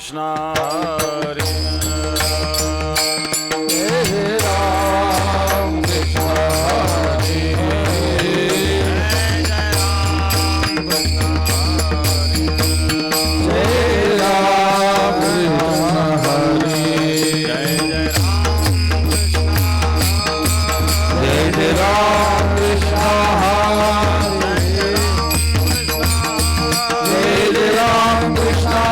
कृष्ण हरे राम कृष्ण हरे जय राम कृष्ण हरे जय राम कृष्ण जय राम कृष्ण जय राम कृष्ण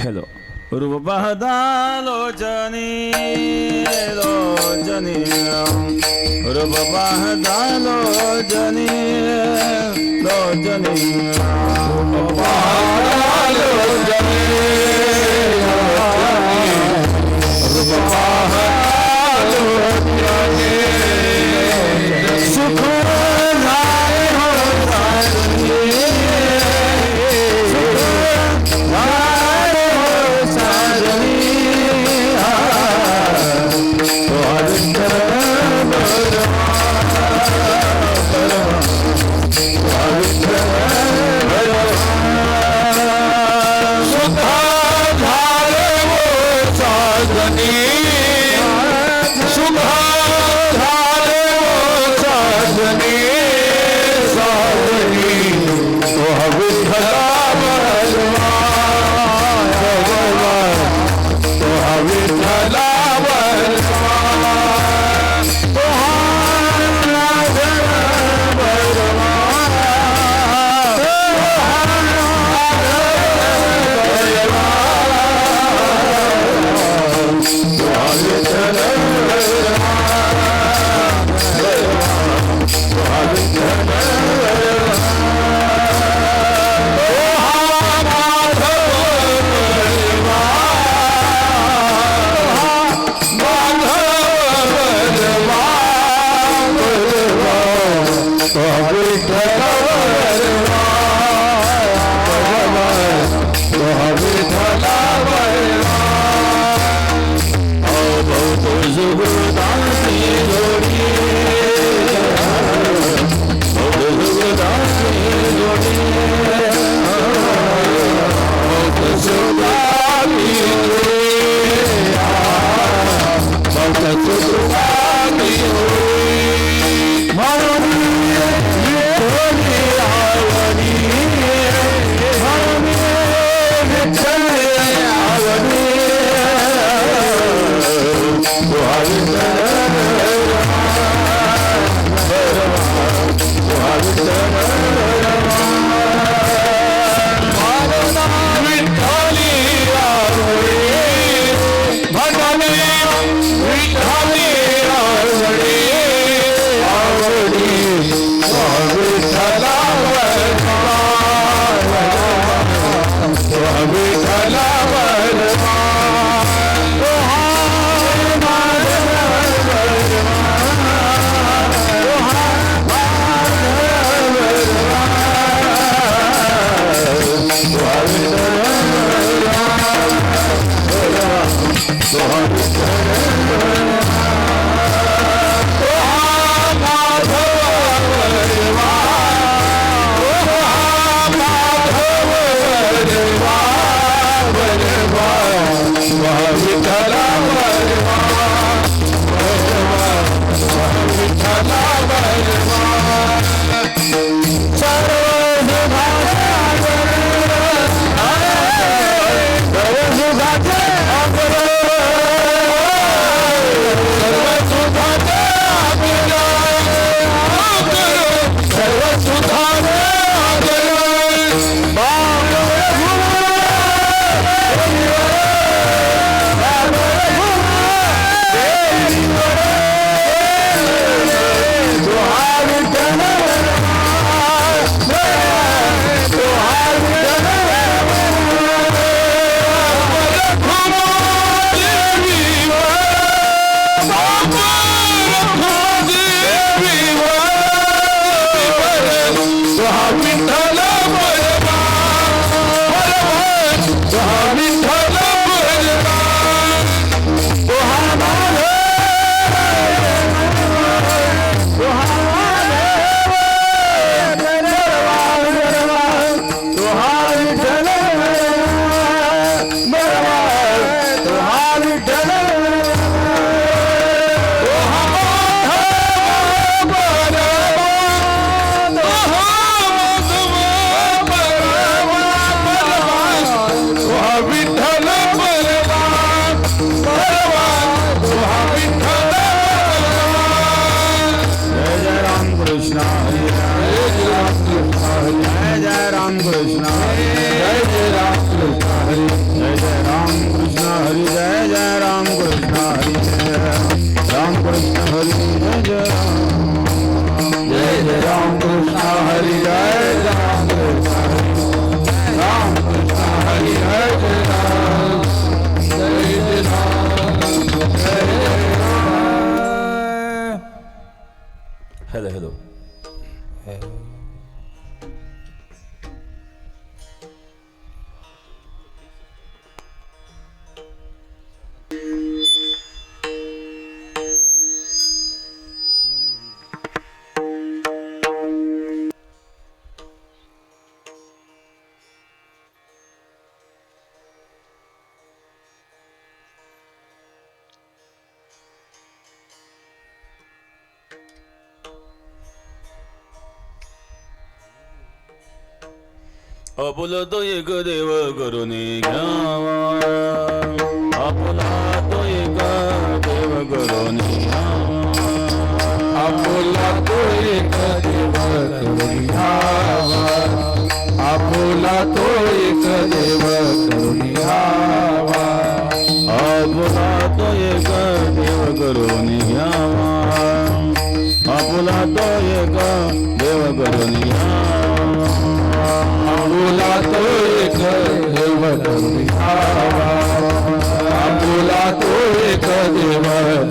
हॅलो रूपहदालोचनी लोचनी रूपहदालोचनी लोचनी सुख लाए हो हा विठ्ठल बलवान तो हा विठ्ठल बलवान तो हा माधव तो हा hello. आपुला तो एक देव करुणी घ्यावा आपुला तो एक देव करुणी आपुला तो एक देव करुणी घ्यावा आपुला तो एक देव करुणी घ्यावा आपुला तो एक देव करुणी घ्यावा आपुला तो एक देव करुणी घ्यावा आपुला तो एक देव करुणी घ्यावा आपुला तो एक देव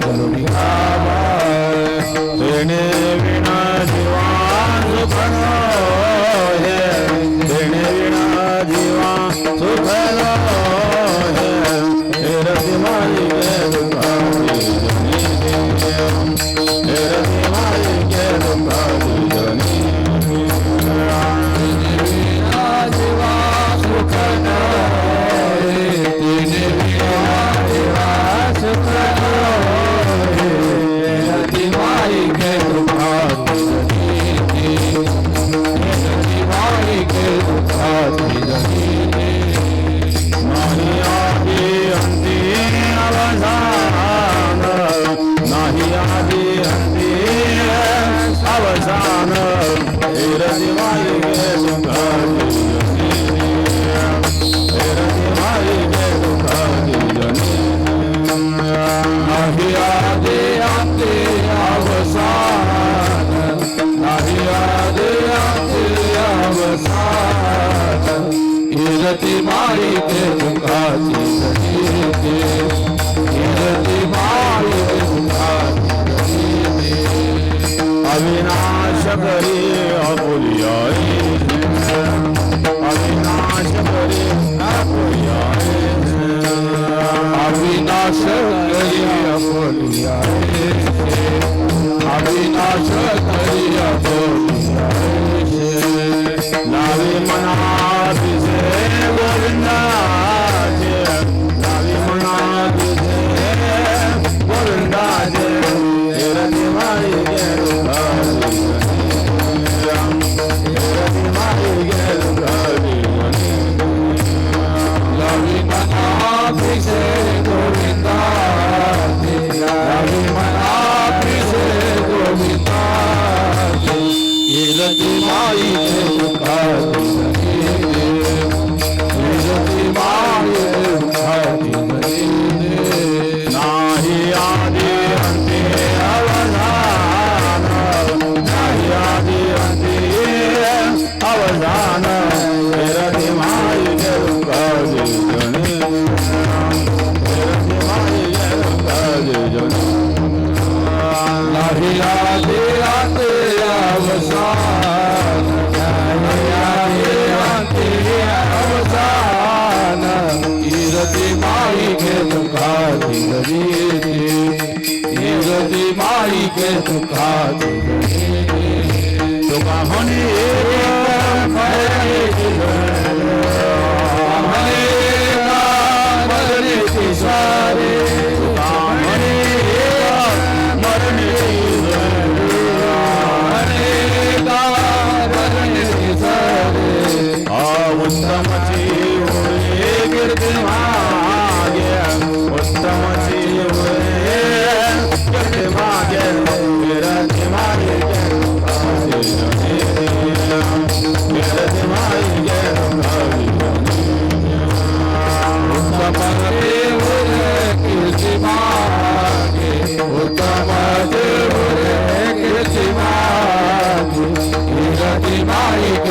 करुणी घ्यावा तेणे विना जीवा सुख हे तेणे विना जीवा सुख हे रति माई के दुखारी हे रति माई के दुखारी जनी रति माई के दुखाती रति माई के दुखाती अविनाश करी अपुलियाई अविनाश करी अपुलियाई अविनाश करी अपुलियाई अविनाश करी अपुलियाई नावी मना से गोविंदा नावी मना से गोविंदा रति माई के दुखारी रति माई के दुखारी नावी मना से गोविंदा नावी मना से गोविंदा रति माई के दुखारी नाही आदि अंते अवसान नाही आदि अंते अवसान रति माई के दुखारी जनी रति माई के दुखारी जनी नाही आदि अंते अवसान तुका दिगरी रती माई के तुका दिगरी तुका म्हणे मरणे सारे उत्तमची होय कीर्ती मागे उत्तमची होय कीर्ती मागे कीर्ती मागे कीर्ती मागे उत्तमची होय कीर्ती मागे उत्तमची होय कीर्ती मागे कीर्ती मागे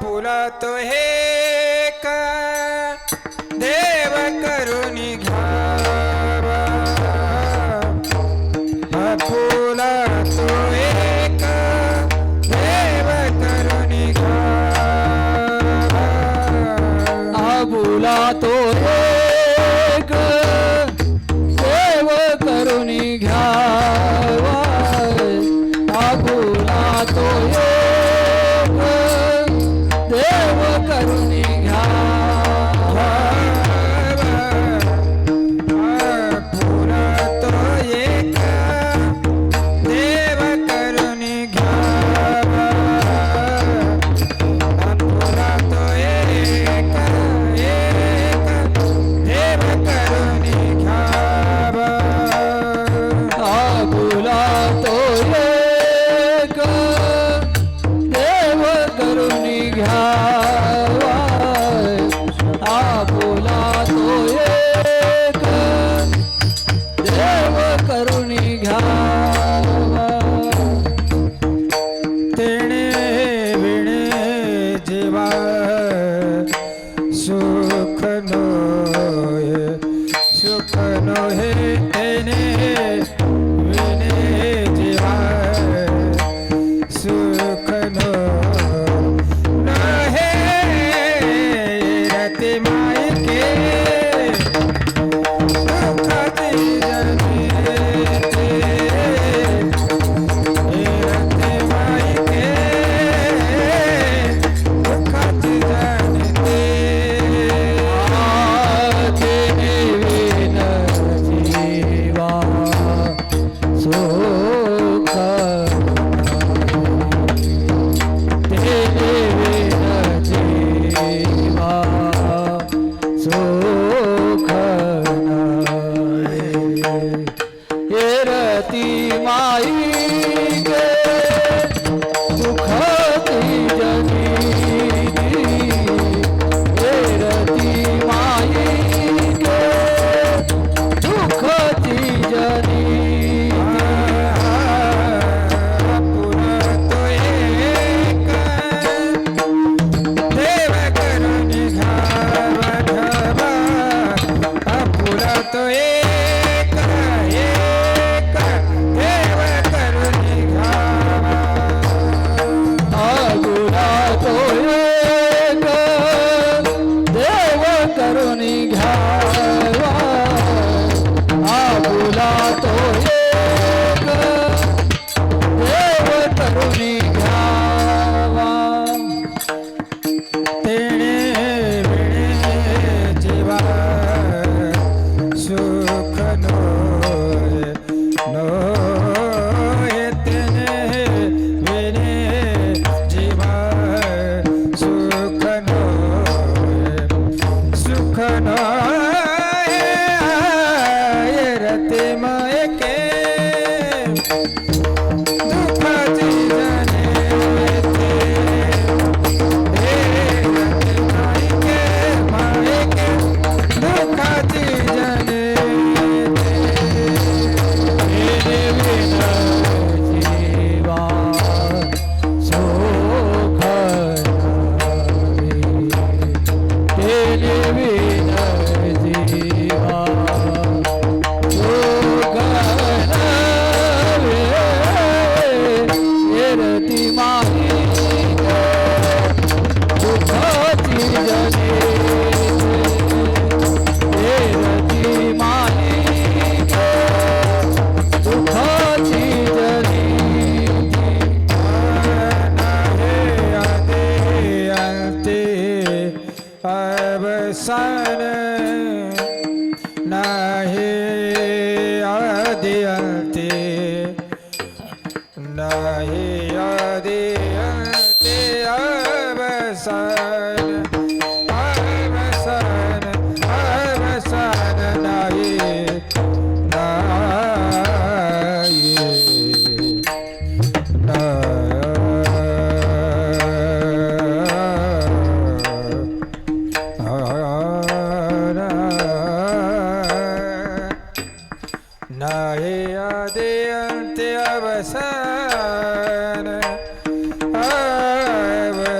पुला तो हे का देव करुणी घ्यावा पुला तो एक देव करुणी घ्यावा आबुला तो एक देव करुणी घ्यावा आबुला तो नाही आदि अंत्य अवसान अवसान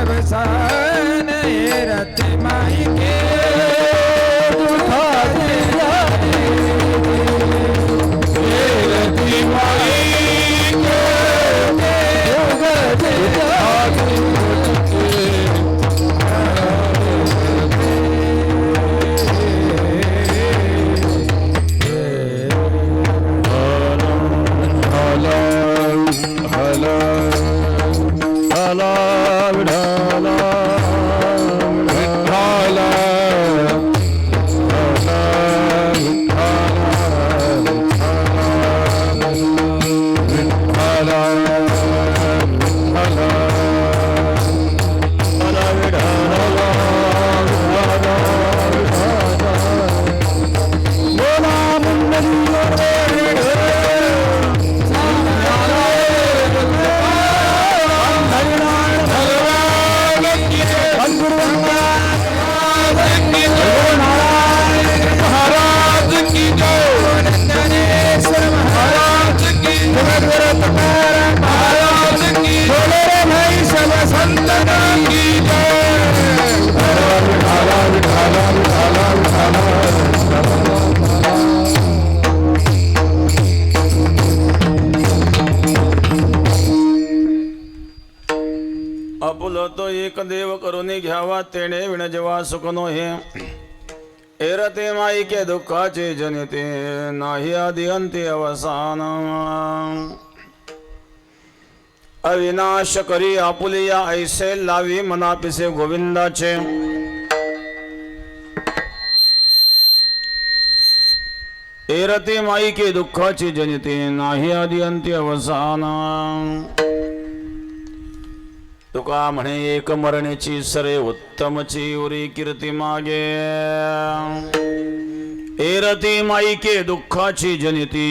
अवसान रत माई के रति माई आपुलतो एक देव करुणी घ्यावा तेणे विण जेव्हा सुख नोहे एरते माईके दुःखाचे जनिते नाही आदि अंती अवसान अविनाश करी आपुलिया ऐसे लावी मनापिसे गोविंदाचे एरते माईके दुःखाचे जनिते नाही आदि अंती अवसान तुका म्हणे एक मरणेची सरे उत्तमची उरी कीर्ती मागे एरती माईके दुःखाची जनिती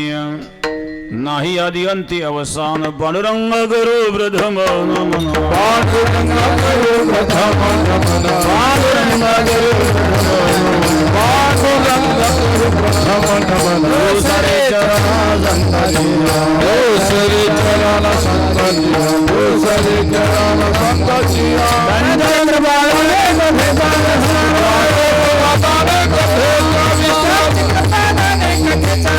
नाही आदि अंती अवसान पांडुरंग गुरु प्रथम नमन पांडुरंग गुरु प्रथम नमन पांडुरंग गुरु पांडुरंग गुरु प्रथम नमन सरे चरण संतजिया श्री चरण संतजिया श्री चरण संतजिया चंद्र बाले कथे बताने कथे विश्राम बताने कथे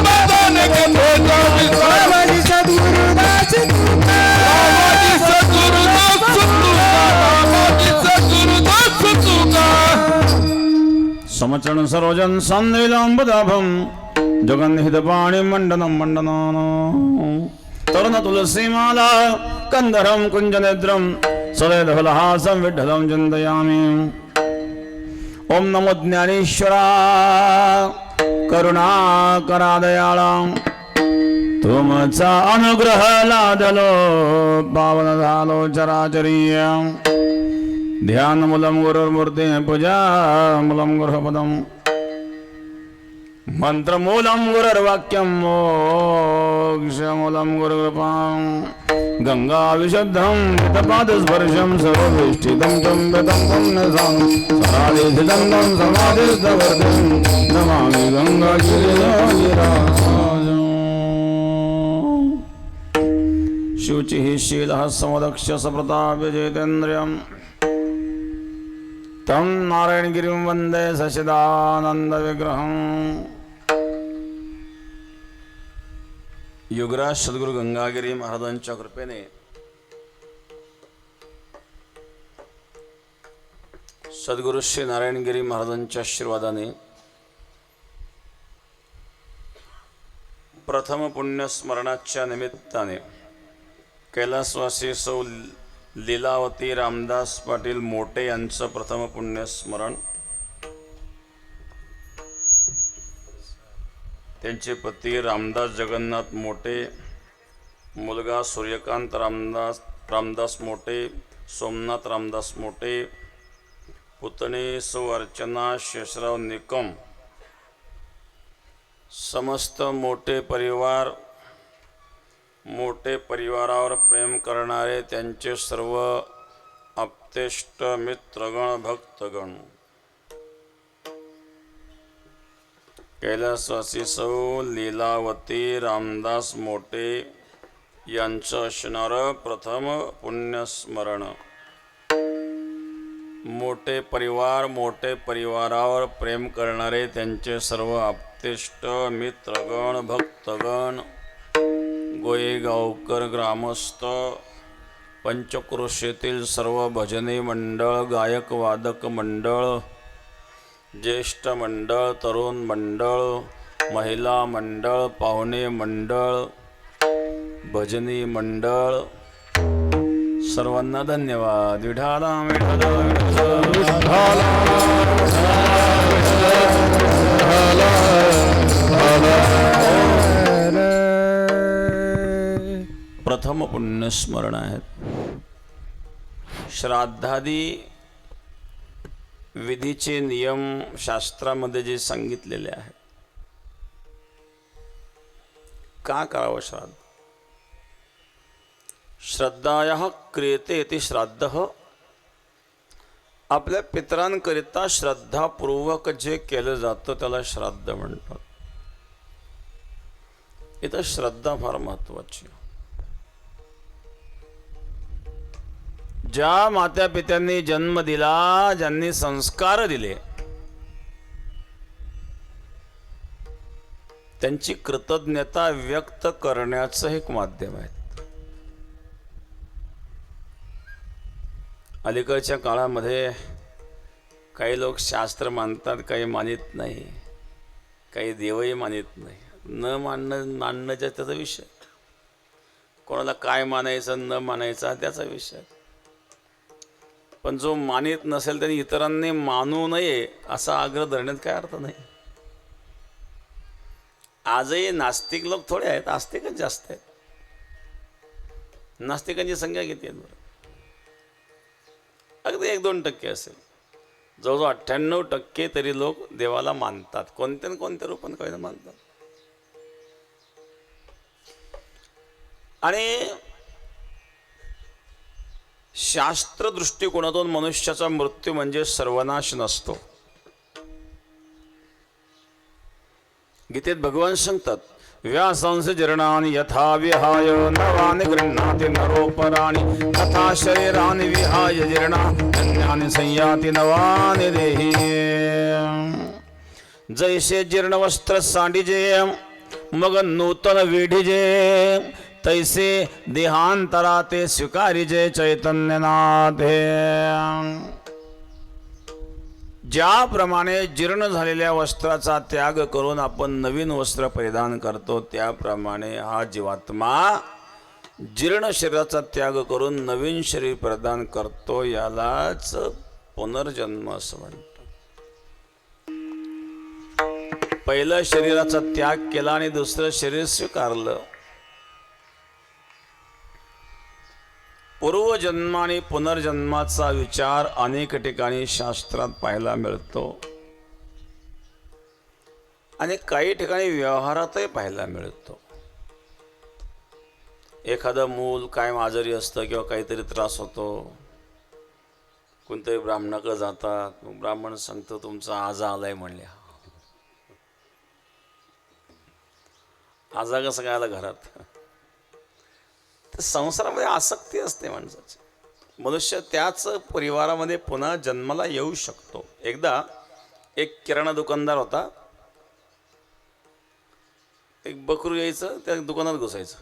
बताने कथे बाबाजी सद्गुरुदास तुका बाबाजी सद्गुरुदास तुका बाबाजी सद्गुरुदास तुका समचरण सरोजन संदेलांबदाभम जगन्निहित पाणि मंडनं मंडनानं तरुण तुलसीमाला कंदरं कुंजनेत्रं सदैधवलहासं विठ्ठलं चिन्तयामि ओम नमो ज्ञानेश्वरा करुणाकरा दयाळा तुमचा अनुग्रह लादलो पावन झालो चराचरीय ध्यान मूलम गुरुर्मूर्ती पूजा मूलम गुरुपदम मंत्र मूलम गुरुर्वाक्यम मोक्ष मूलम गुरुकृपां गंगा विशुद्धं पादस्पर्शं सर्वविष्टितं तं गतं पुण्यसां सराधितं तं समाधिस्तवर्धं नमामि गंगागिरिराजं शुचिः शीलः समदक्ष सप्रतापविजेतेन्द्रियम् तं नारायणगिरिं वन्दे सच्चिदानन्दविग्रहम् युगराज सद्गुरु गंगागिरी महाराजांच्या कृपेने सद्गुरु श्री नारायणगिरी महाराजांच्या आशीर्वादाने प्रथम पुण्यस्मरणाच्या निमित्ताने कैलासवासी सौ लीलावती रामदास पाटील मोटे यांचं प्रथम पुण्यस्मरण त्यांचे पती रामदास जगन्नाथ मोटे मुलगा सूर्यकांत रामदास मोटे सोमनाथ रामदास मोटे पुतणी सौ अर्चना शेषराव निकम समस्त मोटे परिवारावर प्रेम करणारे त्यांचे सर्व आप्तेष्ट मित्रगण भक्तगण कैलासवासी सौ लीलावती रामदास मोटे यांचं असणारं प्रथम पुण्यस्मरण मोटे परिवारावर प्रेम करणारे त्यांचे सर्व आप्तेष्ट मित्रगण भक्तगण गोयेगावकर ग्रामस्थ पंचक्रोशीतील सर्व भजनी मंडळ गायक वादक मंडळ ज्येष्ठ मंडळ तरुण मंडळ महिला मंडळ पाहुणे मंडळ भजनी मंडळ सर्वांना धन्यवाद विठाला प्रथम पुण्यस्मरण आहेत श्राद्धादी विधीचे नियम शास्त्रामध्ये जे सांगितलेले आहेत का करावं श्राद्ध श्रद्धायाः क्रियते इति श्राद्धः आपल्या पितरांकरिता श्रद्धापूर्वक जे केलं जातं त्याला श्राद्ध म्हणतात इथं श्रद्धा फार महत्वाची ज्या माता पित्यांनी जन्म दिला ज्यांनी संस्कार दिले त्यांची कृतज्ञता व्यक्त करण्याचं एक माध्यम आहे अलीकडच्या काळामध्ये काही लोक शास्त्र मानतात, काही मानित नाही, काही देवही मानित नाही. न मानणं त्याचा विषय, कोणाला काय मानायचं न मानायचा त्याचा विषय. पण जो मानित नसेल त्यांनी इतरांनी मानू नये असा आग्रह धरण्यात काय अर्थ नाही. आजही नास्तिक लोक थोडे आहेत, आस्तिकच जास्त आहेत. नास्तिकांची संख्या किती आहे बरं? अगदी 1-2% असेल. जवळजवळ 98% तरी लोक देवाला मानतात, कोणत्या ना कोणत्या रूपाने काही मानतात. आणि शास्त्र दृष्टिकोनातून मनुष्याचा मृत्यू म्हणजे सर्वनाश नसतो. गीतेत भगवान सांगतात, व्यासांस जीर्णानि यथा विहाय नवानि गृह्णाति नरोपराणि तथा शरीरानि विहाय जीर्णान्यानि संयाति नवानि देहि. जैसे जीर्ण वस्त्र सांडिजे मग नूतन विढिजे, तैसे देहांतरा ते स्वीकारिजे चैतन्यनाथे. ज्याप्रमाणे जीर्ण झालेल्या वस्त्राचा त्याग करून आपण नवीन वस्त्र परिधान करतो, त्याप्रमाणे हा जीवात्मा जीर्ण शरीराचा त्याग करून नवीन शरीर परिधान करतो. यालाच पुनर्जन्म असं म्हणतात. पहिलं शरीराचा त्याग केला आणि दुसरं शरीर स्वीकारलं. पूर्वजन्म आणि पुनर्जन्माचा विचार अनेक ठिकाणी शास्त्रात पाहायला मिळतो आणि काही ठिकाणी व्यवहारातही पाहायला मिळतो. एखादं मूल कायम आजारी असतं किंवा काहीतरी त्रास होतो, कोणत्याही ब्राह्मणाकडे जातात, ब्राह्मण सांगतो तुमचा आजा आलाय म्हणल्या. आजा कसं काय आला घरात? तर संसारामध्ये आसक्ती असते माणसाची. मनुष्य त्याच परिवारामध्ये पुन्हा जन्माला येऊ शकतो. एकदा एक किराणा दुकानदार होता. एक बकरू यायचं, त्या दुकानात घुसायचं.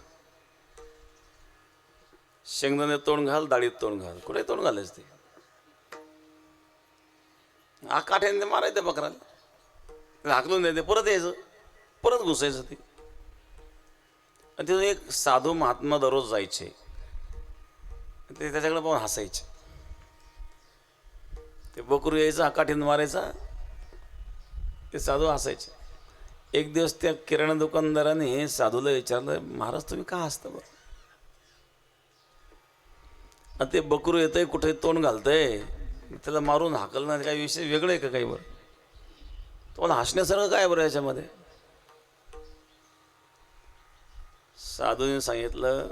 शेंगदाणे तोंड घाल, डाळीत तोंड घाल, कुठे तोंड घालायचं ते. काठ्याने मारायचं बकराला, हाकलून द्यायचं, परत यायचं, परत घुसायचं ते. आणि तिथून एक साधू महात्मा दररोज जायचे, ते त्याच्याकडे पाहून हसायचे. ते बकरू यायचं, काठीनं मारायचा, ते साधू हसायचे. एक दिवस त्या किराणा दुकानदाराने साधूला विचारलं, महाराज तुम्ही का हसता बरं? ते बकरू येतंय, कुठे तोंड घालतंय, त्याला मारून हाकलणं काही विषय वेगळं आहे का काही बरं? तुम्हाला हसण्यासारखं काय बरं याच्यामध्ये? साधूने सांगितलं,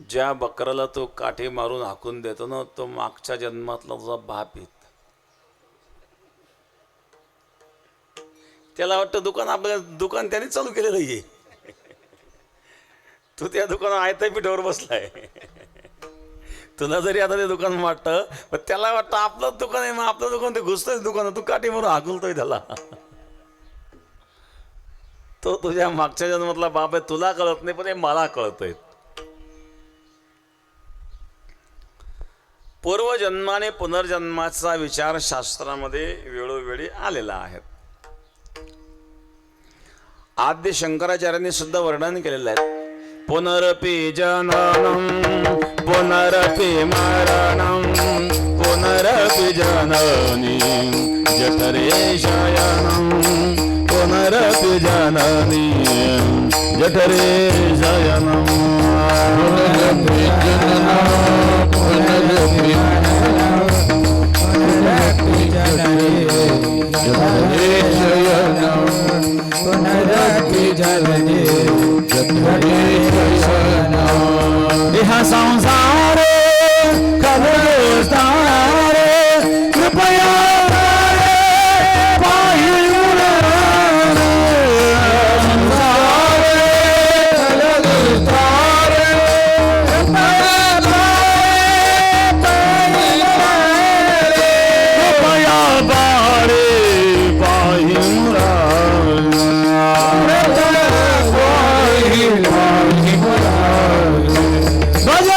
ज्या बकराला तो काठी मारून हाकून देतो ना, तो मागच्या जन्मातला तुझा बाप येत. त्याला वाटतं दुकान आपलं दुकान त्याने चालू केलेलं आहे, तू त्या दुकानात आयत्या पिठावर बसलाय. तुला जरी आता ते दुकान वाटतं, पण त्याला वाटतं आपलं दुकान आहे, मग आपलं दुकान ते घुसतंय दुकानात, तू काठी मारून हाकलतोय त्याला. तो तुझ्या मागच्या जन्मातला बाप आहे, तुला कळत नाही पण हे मला कळतंय. पूर्वजन्माने पुनर्जन्माचा विचार शास्त्रामध्ये वेळोवेळी आलेला आहे. आद्य शंकराचार्यांनी सुद्धा वर्णन केलेलं आहे. पुनरपि जननम पुनरपि मरणम पुनरपि जननी जठरे शयनम पुनरपि जननी जठरे शयनम पुनरपि जननम पुनरपि जठरे शयनम पुनरपि जननी जठरे शयनम. इह संसारे खलुस्तारे कृपया भज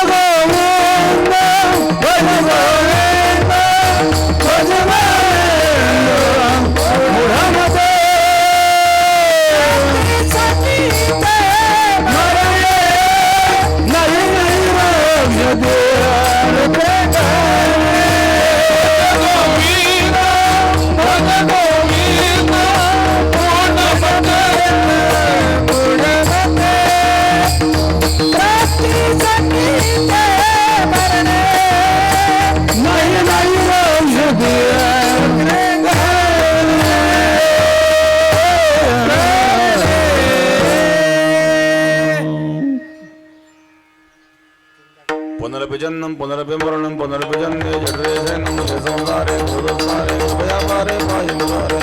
पुनरपि जन्म पुनरपि मरणं पुनरपि जन्मे जठरे शयनं संसारे भूतसारे कृपयापारे पाहि मुरारे।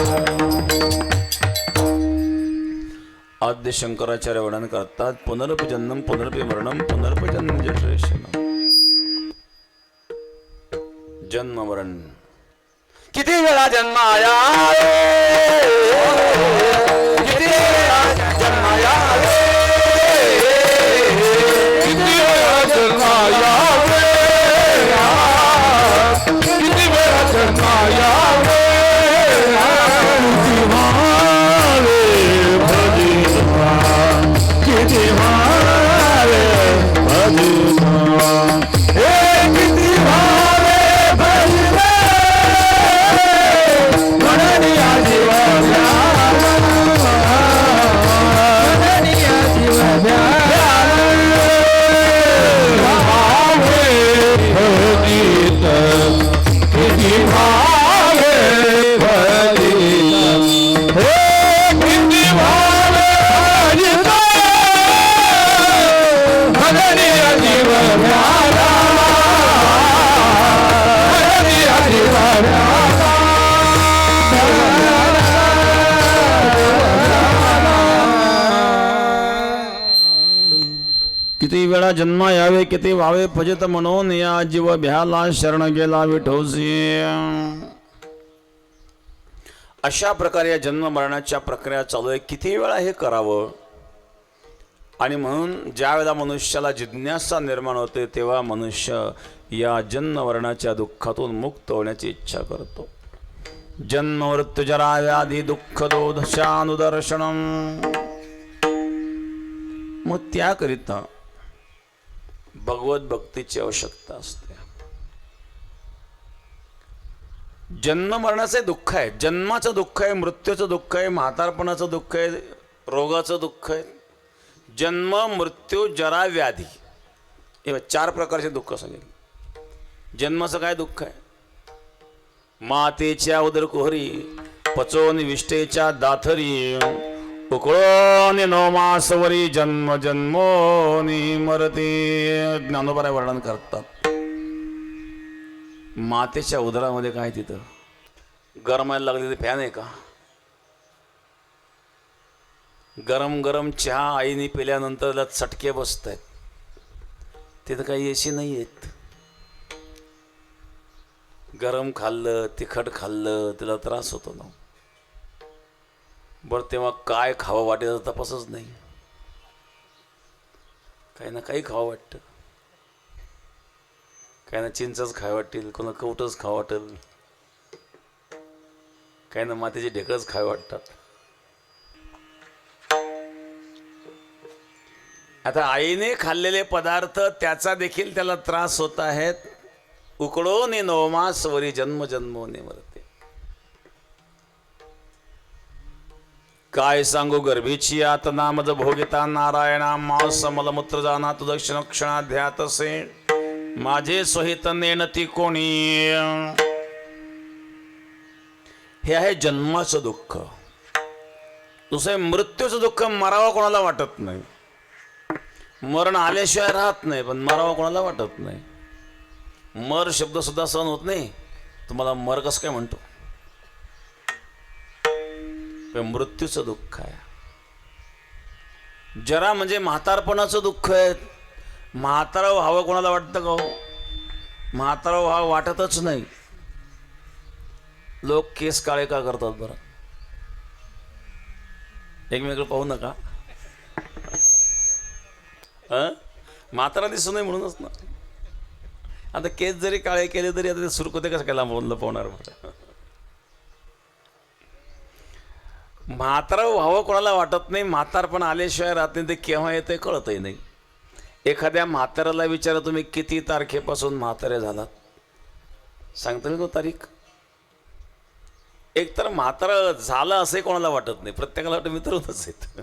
आद्य शंकराचार्य वर्णन करतात पुनरपि जन्म पुनरपि मरणं पुनरपि जन्म जठरे शयनं। जन्म मरण किती वेळा जन्माया किती वेळा जन्माया किती वेळा जन्माया किती वेळा जन्माया किती भावे भजना हे किती भावे भजना म्हणनिया जीव म्हणनिया जीव भावे भजित किती भावे भजित हे किती भावे भजित म्हणनिया जीव म्हणनिया जीव किती वेळा जन्म यावे किती व्हावे फजित म्हणून या जीव भ्याला शरण गेला विठोसी। अशा प्रकारे या जन्म मरणाच्या प्रक्रिया चालू आहे। किती वेळा हे करावं आणि म्हणून ज्या वेळेला मनुष्याला जिज्ञासा निर्माण होते तेव्हा मनुष्य या जन्म मरणाच्या दुःखातून मुक्त होण्याची इच्छा करतो। जन्म मृत्यू जरा व्याधी दुःख दोषानुदर्शनम। मग त्याकरिता भगवत भक्तीची आवश्यकता असते। जन्म मरणाचे दुःख आहे, जन्माचं दुःख आहे, मृत्यूचं दुःख आहे, म्हातारपणाचं दुःख आहे, रोगाचं दुःख आहे। जन्म मृत्यू जरा व्याधी हे 4 प्रकारचे दुःख सांगितले। जन्माचं काय दुःख आहे? मातेच्या उदर कुहरी पचोन विष्टेच्या दाथरी उकळून नवमासवरी जन्म जन्मोनी मरते। ज्ञानोबा वर्णन करतात मातेच्या उदरामध्ये काय तिथं गरमायला लागले ते फॅन आहे का? गरम गरम चहा आईने पिल्यानंतर त्याला चटके बसत आहेत, तिथं काही एसी नाही आहेत। गरम खाल्लं तिखट खाल्लं तिला त्रास होतो ना। बरं तेव्हा काय खावं वाटेल तपासच नाही, काही ना काही खावं वाटतं, काही ना चिंचच खावं वाटेल, कोणा कवटच खावं वाटेल, काही ना मातीचे ढेकळच खावं वाटतात। आता आईने खाल्लेले पदार्थ त्याचा देखील त्याला त्रास होत आहेत। उकडून नवमासवरी जन्म जन्मोने मरते। काय सांगू गर्भीची यातना मज भोगिता नारायणा मांस मलमूत्र जाना तु दक्षिण क्षणाध्यात असे माझे स्वहित नेणती कोणी। हे आहे जन्माचं दुःख। दुसरे मृत्यूचं दुःख मरावं कोणाला वाटत नाही, मरण आल्याशिवाय राहत नाही, पण मरावं कोणाला वाटत नाही। मर शब्द सुद्धा सहन होत नाही, तुम्हाला मर कसं काय म्हणतो? मृत्यूचं दुःख आहे। जरा म्हणजे म्हातारपणाचं दुःख आहे। म्हातारा व्हावं कोणाला वाटतं का हो? म्हातारा व्हावं वाटतच नाही। लोक केस काळे का करतात बरं? एकमेकांना पाहू नका, म्हातारा दिसू नये म्हणूनच ना। आता केस जरी काळे केले तरी आता ते सुरकुते कसं काय लांबवून लपवणार बरं? म्हातारा व्हावं कोणाला वाटत नाही, म्हातारपण आल्याशिवाय राहत नाही, ते केव्हा येते कळतही नाही। एखाद्या म्हाताऱ्याला विचारा तुम्ही किती तारखेपासून म्हातारे झालात, सांगता येईल का तारीख? एक तर म्हातारा झालं असे कोणाला वाटत नाही, प्रत्येकाला वाटतं मित्रच आहेत।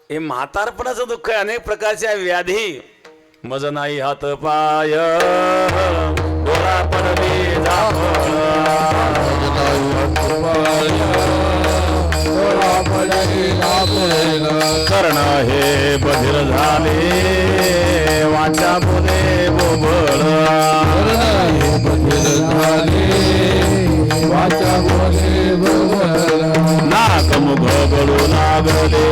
हे म्हातारपणाचं दुःख आहे, अनेक प्रकारच्या व्याधी। मज नाही हात पाय डोळा पडली जात कर्ण हे बधिर झाले वाचा बोले बोबळ नाक मुख गळू लागले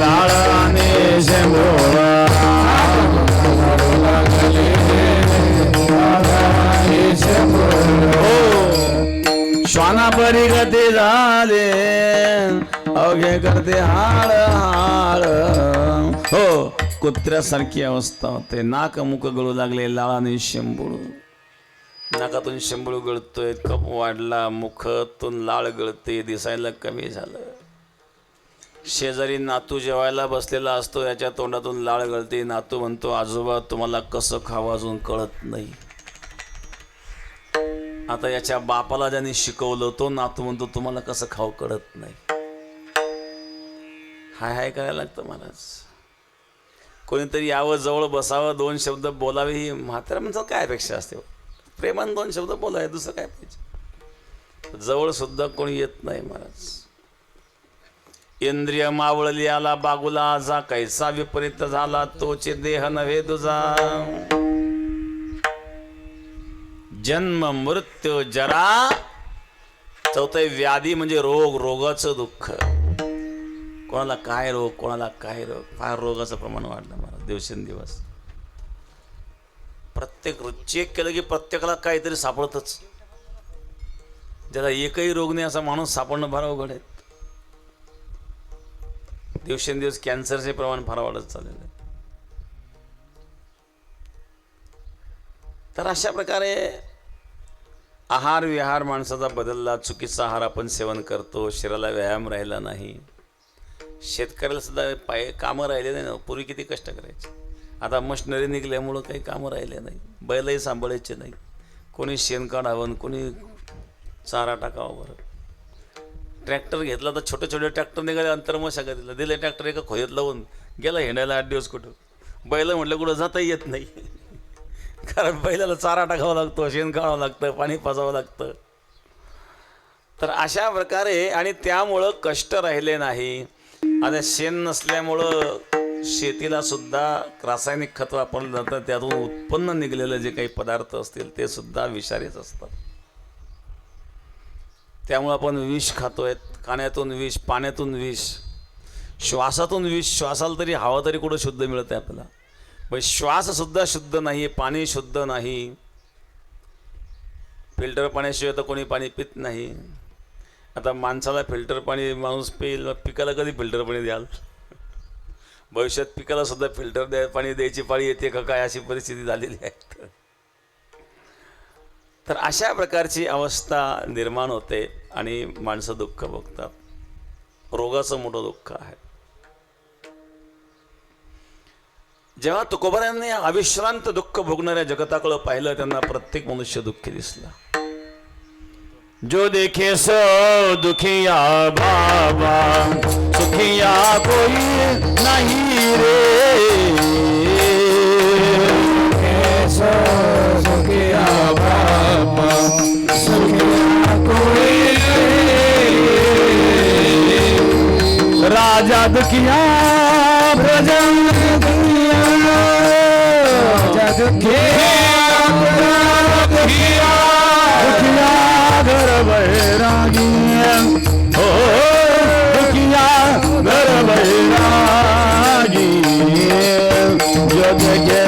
लाळाने शेंबोळ श्वाना परी गती झाले अवघे करते हाळ हाळ हो कुत्र्यासारखी अवस्था होते नाक मुख गळू लागले लाळाने शेंबूळ नाकातून शेंबूळ गळतोय कप वाढला मुखातून लाळ गळते दिसायला कमी झालं शेजारी नातू जेवायला बसलेला असतो याच्या तोंडातून लाळ गळते नातू म्हणतो आजोबा तुम्हाला कसं खावं अजून कळत नाही आता याच्या बापाला ज्यांनी शिकवलं तो नातू म्हणतो तुम्हाला कसं खावं कळत नाही हाय हाय करायला लागतं महाराज कोणीतरी यावं जवळ बसावं दोन शब्द बोलावे ही म्हातारा म्हणजे काय अपेक्षा असते प्रेमान दोन शब्द बोलावे दुसरं काय पाहिजे जवळ सुद्धा कोणी येत नाही महाराज इंद्रिय मावळली आला बागुला जा कैसा विपरीत झाला तोचे देह नव्हे तुझा जन्म मृत्यू जरा चौथे व्याधी म्हणजे रोग रोगाचं दुःख कोणाला काय रोग कोणाला काय रोग फार रोगाचं प्रमाण वाढलं मला दिवसेंदिवस प्रत्येक चेक केलं की प्रत्येकाला काहीतरी सापडतच ज्याला एकही रोग नाही असा माणूस सापडणं फार अवघड आहे दिवसेंदिवस कॅन्सरचे प्रमाण फार वाढत चाललेलं आहे तर अशा प्रकारे आहार विहार माणसाचा बदलला चुकीचा आहार आपण सेवन करतो शरीराला व्यायाम राहिला नाही शेतकऱ्याला सुद्धा कामं राहिले नाही ना पूर्वी किती कष्ट करायचे आता मशिनरी निघल्यामुळं काही कामं राहिले नाही बैलही सांभाळायचे नाही कोणी शेण काढावं कोणी चारा टाकावं बरं ट्रॅक्टर घेतला तर छोटे छोटे ट्रॅक्टर निघाले अंतर्मशागतीला दिले ट्रॅक्टर एका खोयात लावून गेला हिंडायला 8 दिवस कुठं बैल म्हटलं कुठं जाताही येत नाही कारण बैलाला चारा टाकावा लागतो शेण काढावं लागतं पाणी पाजावं लागतं तर अशा प्रकारे आणि त्यामुळं कष्ट राहिले नाही आणि शेण नसल्यामुळं शेतीला सुद्धा रासायनिक खत वापरलं जातं त्यातून उत्पन्न निघलेलं जे काही पदार्थ असतील ते सुद्धा विषारीच असतात त्यामुळे आपण विष खातोय खाण्यातून विष पाण्यातून विष श्वासातून विष श्वासाला तरी हवा तरी कुठं शुद्ध मिळत आहे आपल्याला पण श्वाससुद्धा शुद्ध नाही पाणी शुद्ध नाही फिल्टर पाण्याशिवाय तर कोणी पाणी पित नाही आता माणसाला फिल्टर पाणी माणूस पिईल पिकाला कधी फिल्टर पाणी द्याल भविष्यात पिकाला सुद्धा फिल्टर पाणी द्यायची पाळी येते का काय अशी परिस्थिती झालेली आहे तर अशा प्रकारची अवस्था निर्माण होते आणि माणसं दुःख भोगतात रोगाचं मोठं दुःख आहे जेव्हा तुकोबारायांनी अविश्रांत दुःख भोगणाऱ्या जगताकडे पाहिलं त्यांना प्रत्येक मनुष्य दुःखी दिसला जो देखे सो दुखिया बाबा सुखिया कोई नहीं रे सो दुखिया बाबा सुखिया कोई राजा दुखिया भजन दुखिया राजा दुखिया घर बैरागी हो दुखिया घर बैरागी जग के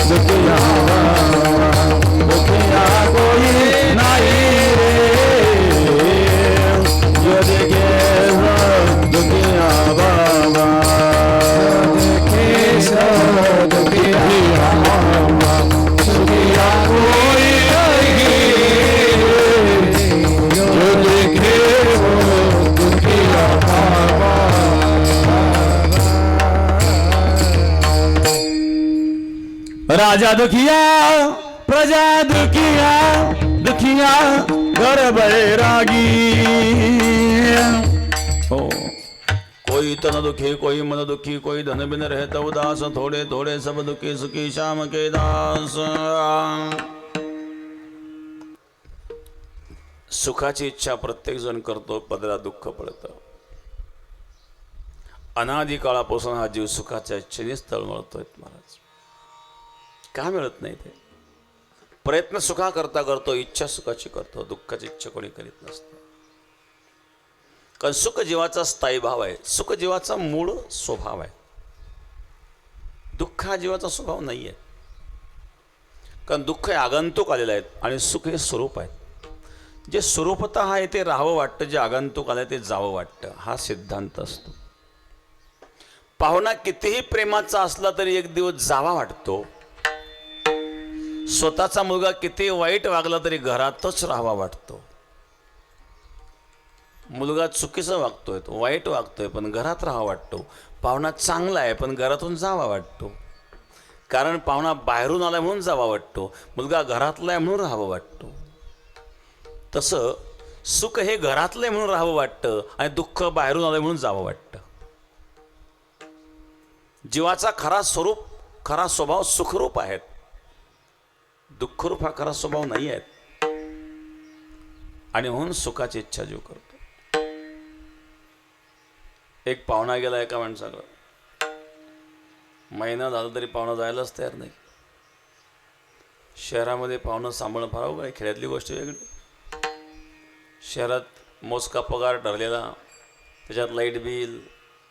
दुखिया दुखिया कोई नहीं रे जग के दुखिया बाबा देखे सो दुखिया सुखिया कोई राजा दुखिया प्रजा दुखिया दुखिया घर बैरागी हो कोई तन दुखी कोई मन दुखी कोई धन बिन रहता उदास थोड़े थोड़े सब दुखी सुखी श्याम के दास सुखाची इच्छा प्रत्येक जण करतो, पदरात दुःख पडतं. अनादी काळापासून हा जीव सुखाच्या इच्छेनेच तळमळतोय महाराज. का मिळत नाही ते? प्रयत्न सुखा करता करतो, इच्छा सुखाची करतो, दुःखाची इच्छा कोणी करीत नसतं. कारण सुख जीवाचा स्थायी भाव आहे, सुख जीवाचा मूळ स्वभाव आहे. दुःख हा जीवाचा स्वभाव नाही आहे. कारण दुःख हे आगंतुक आलेलं आहे आणि सुख हे स्वरूप आहे. जे स्वरूपतः आहे ते राहावं वाटतं, जे आगंतुक आलं ते जावं वाटतं, हा सिद्धांत असतो. पाहुणा कितीही प्रेमाचा असला तरी एक दिवस जावा वाटतो. स्वतःचा मुलगा किती वाईट वागला तरी घरातच राहावा वाटतो. मुलगा चुकीचं वागतोय, तो वाईट वागतोय, पण घरात राहावा वाटतो. पाहुणा चांगला आहे पण घरातून जावा वाटतो. कारण पाहुणा बाहेरून आलाय म्हणून जावा वाटतो, मुलगा घरातला आहे म्हणून राहावं वाटतो. तसं सुख हे घरातलं आहे म्हणून राहावं वाटतं आणि दुःख बाहेरून आलंय म्हणून जावं वाटतं. जीवाचा खरा स्वरूप, खरा स्वभाव सुखरूप आहेत. दुःखरूप हा खरा स्वभाव नाही आहे. आणि म्हणून सुखाची इच्छा जीव करतो. एक पाहुणा गेला एका माणसाकडं, महिना झाला तरी पाहुणा जायलाच तयार नाही. शहरामध्ये पाहुणं सांभाळणं फार अवघड आहे, खेड्यातली गोष्ट वेगळी. शहरात मोजका पगार ठरलेला, त्याच्यात लाईट बिल,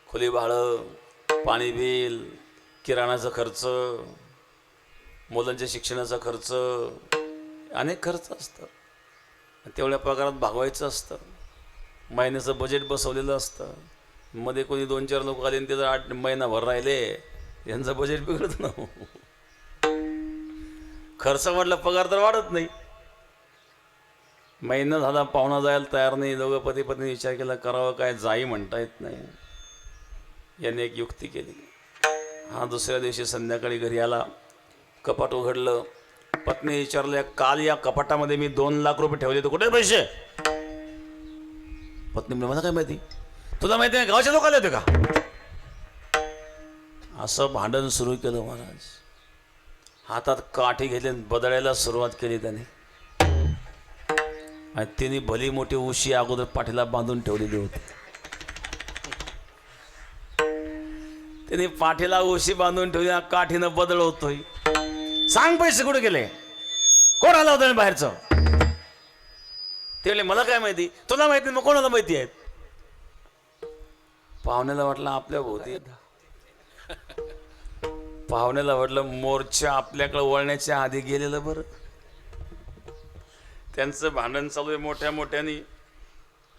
खोली भाडं, पाणी बिल, किराणाचा खर्च, मुलांच्या शिक्षणाचा खर्च, अनेक खर्च असतात. तेवढ्या पगारात भागवायचं असतं. महिन्याचं बजेट बसवलेलं असतं. मध्ये कोणी 2-4 लोक आले आणि त्याचं 8 महिनाभर राहिले, यांचं बजेट बिघडत ना. खर्च वाढला, पगार तर वाढत नाही. महिना झाला पाहुणा जायला तयार नाही. दोघं पती पत्नी विचार केला करावं काय, जाई म्हणता येत नाही. याने एक युक्ती केली. हा दुसऱ्या दिवशी संध्याकाळी घरी आला, कपाट उघडलं. पत्नी विचारलं, काल या कपाटामध्ये मी 2 लाख रुपये ठेवले, तर कुठे पैसे? पत्नी म्हणजे मला काय माहिती, तुला माहिती नाही, गावच्या लोक आले होते का? असं भांडण सुरू केलं महाराज. हातात काठी घेतली, बदलायला सुरुवात केली त्याने. आणि तिने भली मोठी उशी अगोदर पाठीला बांधून ठेवलेली होती. त्याने पाठीला उशी बांधून ठेवली, काठीनं बदलवतोय. सांग पैसे कुठे गेले, कोण आला होता बाहेरचं? ते म्हणले मला काय माहिती, तुला माहिती मग कोणाला माहिती आहेत? पाहुण्याला वाटलं आपल्या भोवती, पाहुण्याला वाटलं मोर्चा आपल्याकडे वळण्याच्या आधी गेलेलं बरं. त्यांचं भांडण चालू आहे मोठ्या मोठ्याने.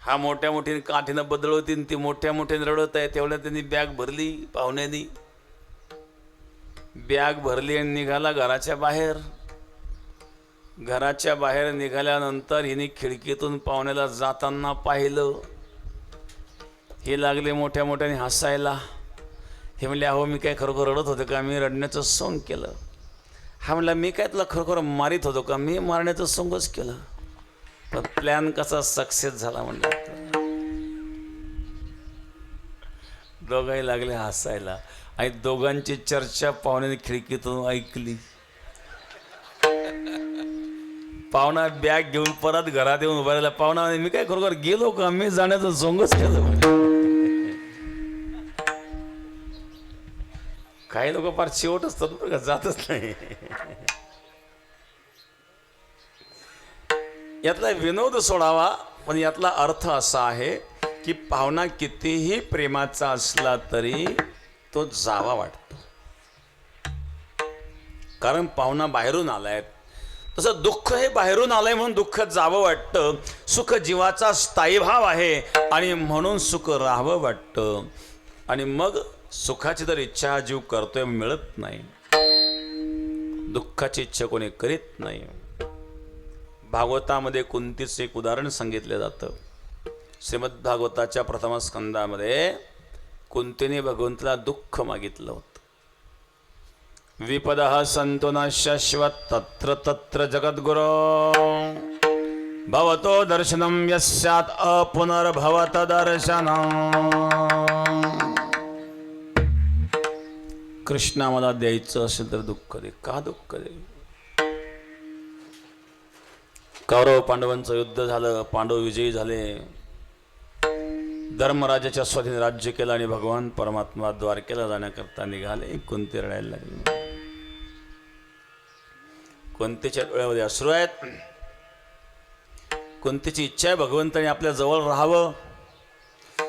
हा मोठ्या मोठ्याने काठीनं बदलवती, ती मोठ्या मोठ्याने रडत आहे. तेवढ्या त्यांनी बॅग भरली, पाहुण्यानी बॅग भरली आणि निघाला घराच्या बाहेर. घराच्या बाहेर निघाल्यानंतर हिने खिडकीतून पाहुण्याला जाताना पाहिलं. हे लागले मोठ्या मोठ्याने हसायला. हे म्हणले अहो मी काय खरोखर रडत होते का, मी रडण्याचं सोंग केलं. हा म्हणला मी काय तुला खरोखर मारित होतो का, मी मारण्याचं सोंगच केलं. पण प्लॅन कसा सक्सेस झाला म्हणलं. दोघंही लागले हसायला आणि दोघांची चर्चा पाहुण्याने खिडकीतून ऐकली. पाहुणा बॅग घेऊन परत घरात येऊन उभा राहिला. पाहुणा मी काय खरोखर गेलो का, मी जाण्याचं सोंगच केलं. काही लोक फार शेवट असतात बरं का, जातच नाही. यातला विनोद सोडावा, पण यातला अर्थ असा आहे की पाहुणा कितीही प्रेमाचा असला तरी तो जावा वाटतो. कारण पाहुणा बाहेरून आलाय. तसं दुःख हे बाहेरून आलंय म्हणून दुःख जावं वाटतं. सुख जीवाचा स्थायी भाव आहे आणि म्हणून सुख राहावं वाटतं. आणि मग सुखाची तर इच्छा जीव करतोय, मिळत नाही. दुःखाची इच्छा कोणी करीत नाही. भागवतामध्ये कुंतीचं एक उदाहरण सांगितलं जातं. श्रीमद भागवताच्या प्रथम स्कंदामध्ये कुंतीने भगवंताला दुःख मागितलं होतं. विपदः सन्तु न शाश्वत तत्र तत्र जगद्गुरो भवतो दर्शनं यस्यात् अपुनर्भवत दर्शनम्. कृष्णा मला द्यायचं असेल तर दुःख दे. का दुःख दे? कौरव पांडवांचं युद्ध झालं, पांडव विजयी झाले, धर्मराजाच्या स्वाधीन राज्य केलं आणि भगवान परमात्मा द्वारकेला जाण्याकरता निघाले. कुंती रडायला लागली. कुंतीच्या डोळ्यामध्ये अश्रू आहेत. कुंतीची इच्छा आहे भगवंताने आपल्या जवळ राहावं.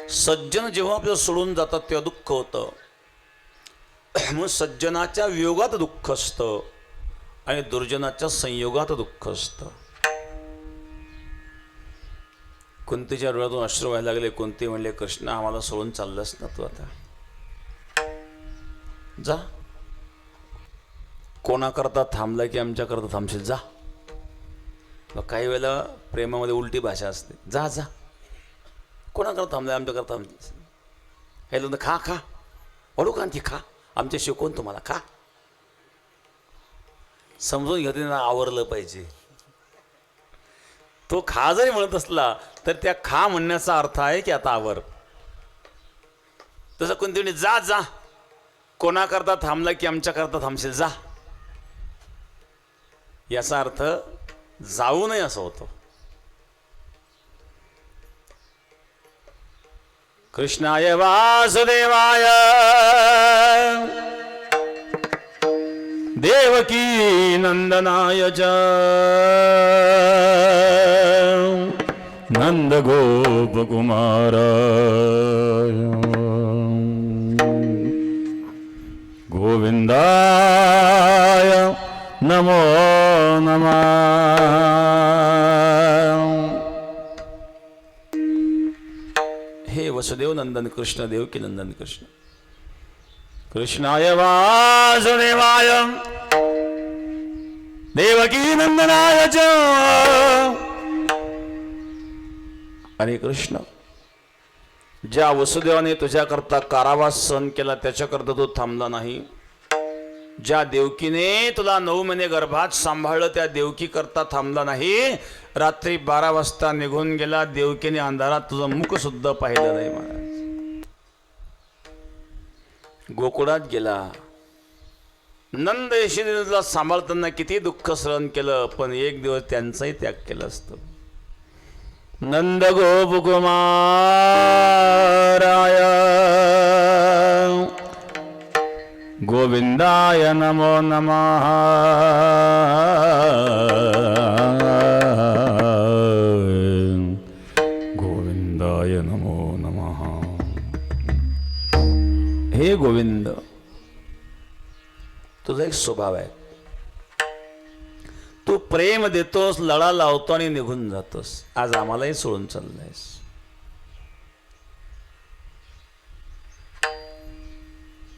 सज्जन जेव्हा आपल्याला सोडून जातात तेव्हा दुःख होतं. मग सज्जनाच्या वियोगात दुःख असतं आणि दुर्जनाच्या संयोगात दुःख असतं. कुंतीच्या डोळ्यातून अश्रू व्हायला लागले. कुंती म्हणले, कृष्ण आम्हाला सोडून चाललंस ना तू, आता जा. कोणाकरता थांबला की आमच्याकरता थांबशील, जा. काही वेळेला प्रेमामध्ये उलटी भाषा असते. जा जा, कोणाकरता थांबलाय, आमच्याकरता थांबशील. हे लोक खा खा, ओढू कांती खा, आमच्या शिकवून तुम्हाला खा. समजून घेते ना, आवरलं पाहिजे. तो खा जरी म्हणत असला तर त्या खा म्हणण्याचा अर्थ आहे की आता आवर. तसं कोणती जा जा, कोणाकरता थांबला की आमच्याकरता थांबशील, जा. याचा अर्थ जाऊ नये असं होतं. कृष्णाय वासुदेवाय देवकी नंदनाय च नंद गोपकुमार गोविंदाय नमो नमः. हे वसुदेव नंदन कृष्ण, देवकी नंदन कृष्ण. कृष्णाय वासुदेवाय देवकी नंदनाय च. आणि कृष्ण, ज्या वसुदेवाने तुझ्याकरता कारावास सहन केला त्याच्याकरता तू थांबला नाही. ज्या देवकीने तुला 9 महिने गर्भात सांभाळलं त्या देवकी करता थांबला नाही. रात्री 12 वाजता निघून गेला. देवकीने अंधारात तुझं मुख सुद्धा पाहिलं नाही महाराज. गोकुळात गेला. नंद यशोदेला सांभाळताना किती दुःख सहन केलं, पण एक दिवस त्यांचाही त्याग केला असतो. नंद गोपकुमाराय गोविंदाय नमो नमः. गोविंदाय नमो नमः. हे गोविंद, तुझा एक स्वभाव आहे. तू प्रेम देतोस, लळा लावतो आणि निघून जातोस. आज आम्हालाही सोडून चाललायस.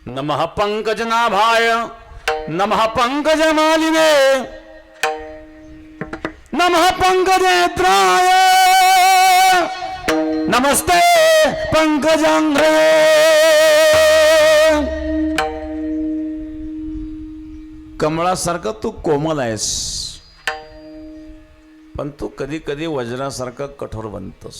नमः पंकजनाभाय नमः पंकजमालिने नमः पंकजनेत्राय नमस्ते पंकजांघ्रे. कमळासारखं तू कोमल आहेस, पण तू कधी कधी वज्रासारखा कठोर बनतोस.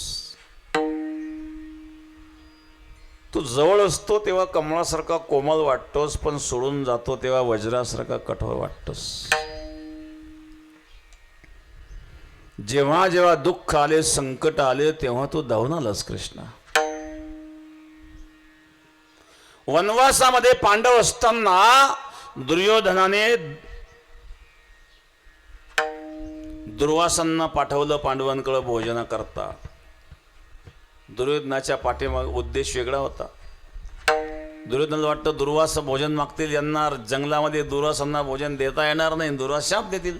तू जवळ असतो तेव्हा कमळासारखा कोमल वाटतोस, पण सोडून जातो तेव्हा वज्रासारखा कठोर वाटतोस. जेव्हा जेव्हा दुःख आले, संकट आले, तेव्हा तू धावून आलास कृष्णा. वनवासामध्ये पांडव असताना दुर्योधनाने दुर्वासांना पाठवलं पांडवांकडे भोजना करता. दुर्योधनाच्या पाठीमाग उद्देश वेगळा होता. दुर्योधनाला वाटतं दुर्वास भोजन मागतील, यांना जंगलामध्ये दुर्वासांना भोजन देता येणार नाही, दुर्वास शाप देतील.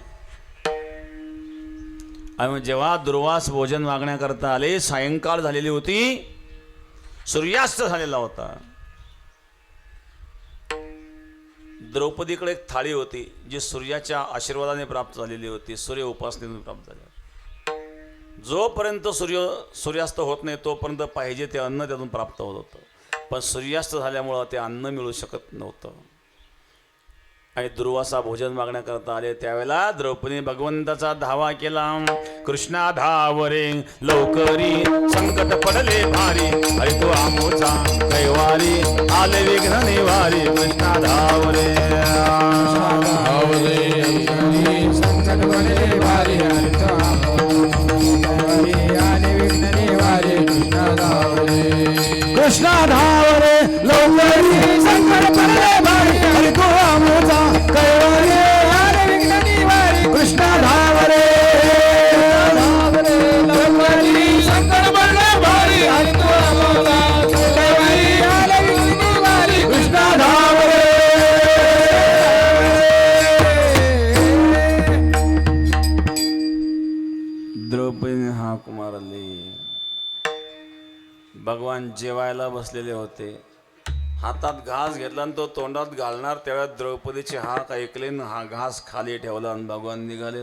आणि जेव्हा दुर्वास भोजन मागण्याकरता आले, सायंकाळ झालेली होती, सूर्यास्त झालेला होता. द्रौपदीकडे एक थाळी होती जी सूर्याच्या आशीर्वादाने प्राप्त झालेली होती, सूर्य उपासनेने प्राप्त झाली. जोपर्यंत सूर्यास्त होत नाही तोपर्यंत पाहिजे ते अन्न त्यातून प्राप्त होत होतं, पण सूर्यास्त झाल्यामुळं ते अन्न मिळू शकत नव्हतं. आणि दुर्वासा भोजन मागण्याकरता आले. त्यावेळेला द्रौपदीने भगवंताचा धावा केला. कृष्णा धाव रे लवकरी, संकट पडले भारी, अरे तो आमोचा कैवारी, आले विघ्न निवारी. कृष्णा धाव रे संकट पडले भारी, हरी तो कृष्णा धावरे लवकरी संकट पडले भारी हरी तू आमचा कैवारी आले विघ्न निवारी कृष्णा धावरे लवकरी संकट पडले भारी हरी तू आमचा कैवारी आले विघ्न निवारी कृष्णा धावरे द्रौपदीने हाक मारली. भगवान जेवायला बसलेले होते. हातात घास घेतला आणि तो तोंडात घालणार तेव्हा द्रौपदीची हाक ऐकली आणि हा घास खाली ठेवला आणि भगवान निघाले.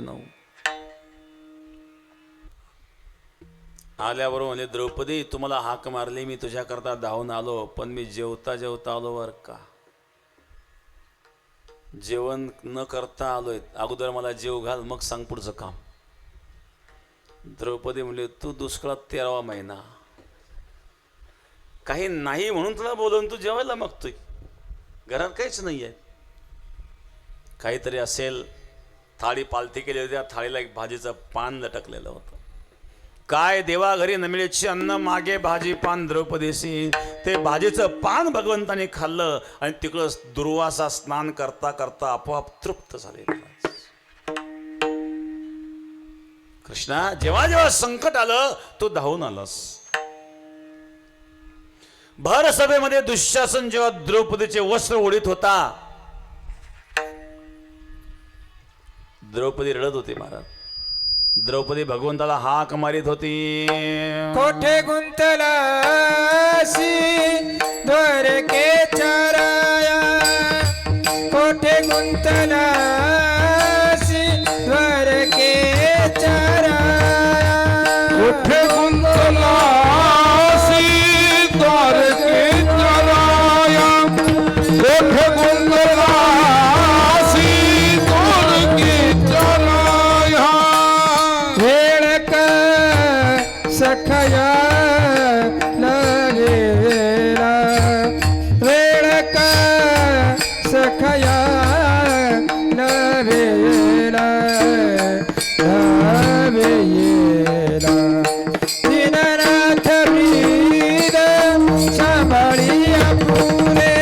आल्याबरोबर म्हणजे द्रौपदी तुम्हाला हाक मारली मी तुझ्याकरता धावून आलो पण मी जेवता जेवता आलो बर का. जेवण न करता आलोय अगोदर मला जेव घाल मग सांग पुढचं काम. द्रौपदी म्हणली तू दुष्काळात 13वा महिना काही नाही म्हणून तुला बोलवून तू जेवायला मागतोय. घरात काहीच नाही आहे. काहीतरी असेल. थाळी पालथी केली होती त्या थाळीला एक भाजीचं पान लटकलेलं होतं. काय देवा घरी नमिळेची अन्न मागे भाजी पान द्रौपदीशी. ते भाजीचं पान भगवंताने खाल्लं आणि तिकडं दुर्वासा स्नान करता करता आपोआप तृप्त झाले. कृष्णा जेव्हा जेव्हा संकट आलं तू धावून आलास. भर सभेमध्ये दुःशासन जेव्हा द्रौपदीचे वस्त्र ओढीत होता द्रौपदी रडत होती महाराज. द्रौपदी भगवंताला हाक मारित होती. कोठे गुंतलासी द्वारकेच्या राया कोठे गुंतलासी द्वारकेच्या राया कुठे गुंतलासी द्वारकेच्या राया कुठे गुंतलासी द्वारकेच्या राया वेळ का सखया लागेला वेळ का सखया लागेला लावेला दीननाथ ब्रीद सांभाळी आपुले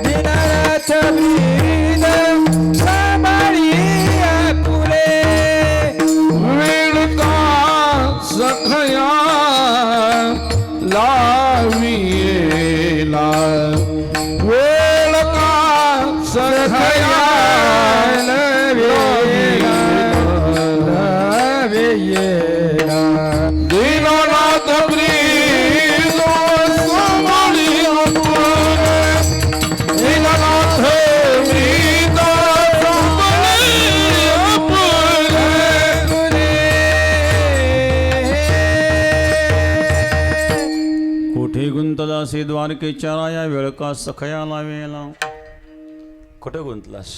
दीननाथ ब्रीद सांभाळी आपुले वेळ का सखया लाविला वेळ का सखया लावेला दीननाथ ब्रीद सांभाळी आपुले दीननाथ ब्रीद सांभाळी आपुले कुठे गुंतलासी द्वारकेच्या राया वेळ का सखया लावेला. कुठे गुंतलास.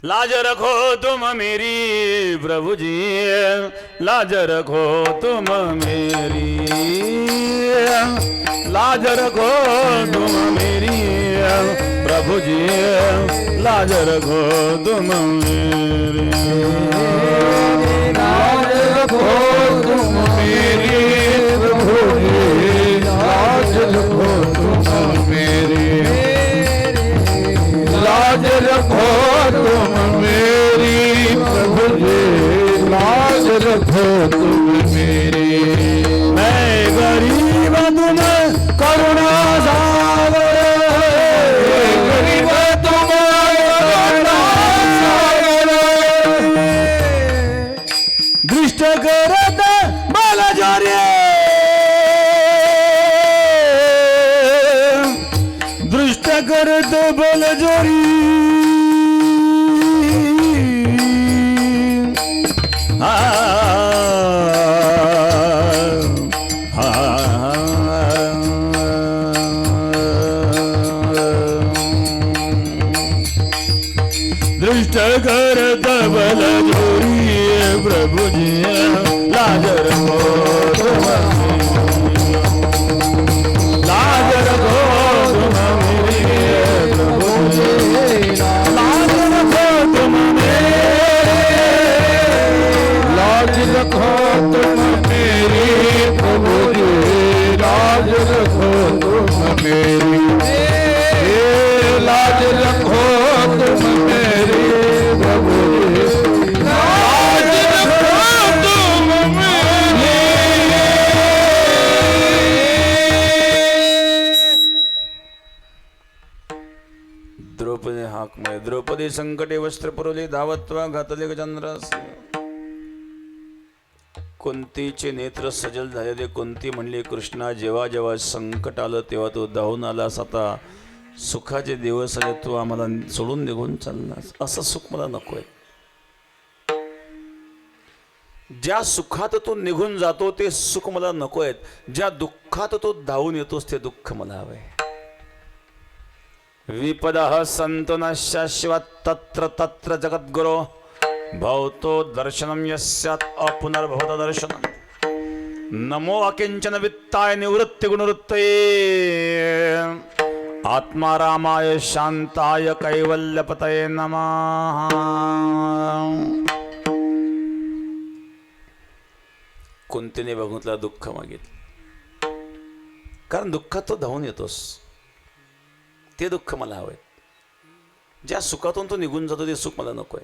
लाज रखो तुम मेरी प्रभु जी लाज रखो तुम मेरी लाज रखो तुम मेरी प्रभु जी लाज रखो तुम मेरी लाज रखो तुम मेरी प्रभु जी लाज रखो तुम मेरी लाज रखो तुम मेरी प्रभु जी लाज रखो तुम मेरी. मैं गरीब तुम करुणा सागर गरीब तुम करुणा सागर दृष्ट करत बलजोरी दृष्ट करत बलजोरी दृष्ट करत बलजोरी प्रभु जी लाज रखो तुम लाज रखो तुम मेरी प्रभु जी लाज रखो तुम मेरी लाज रखो तुम मेरी प्रभु मेरी, ये लाज रखो तुम मेरी प्रभु जी, लाज रखो तुम मेरी। द्रौपदी हाक मिळे, द्रौपदी संकटे वस्त्र पुरवली, धावत्वा घातले गजंद्रास. कुंतीचे नेत्र सजल झालेले. कुंती म्हणली, कृष्णा जेव्हा जेव्हा संकट आलं तेव्हा तू धावून आलास, आता सुखाचे दिवस आले, तू आम्हाला सोडून निघून चाललास. असं सुख मला नकोय. ज्या सुखात तू निघून जातो ते सुख मला नकोय. ज्या दुःखात तू धावून येतोस ते दुःख मला हवंय. विपदः सन्तु न शाश्वत तत्र तत्र जगद्गुरो भवतो दर्शनम यस्यात् अपुनर्भवत दर्शनम. नमो अकिंचन वित्ताय निवृत्ति गुणवृत्तये आत्मारामाय शांताय कैवल्यपतये नमः. कुंतीने भगवंतला दुःख मागितलं, कारण दुःखात तो धावून येतोस. ते दुःख मला हवंय. ज्या सुखातून तो निघून जातो ते सुख मला नकोय.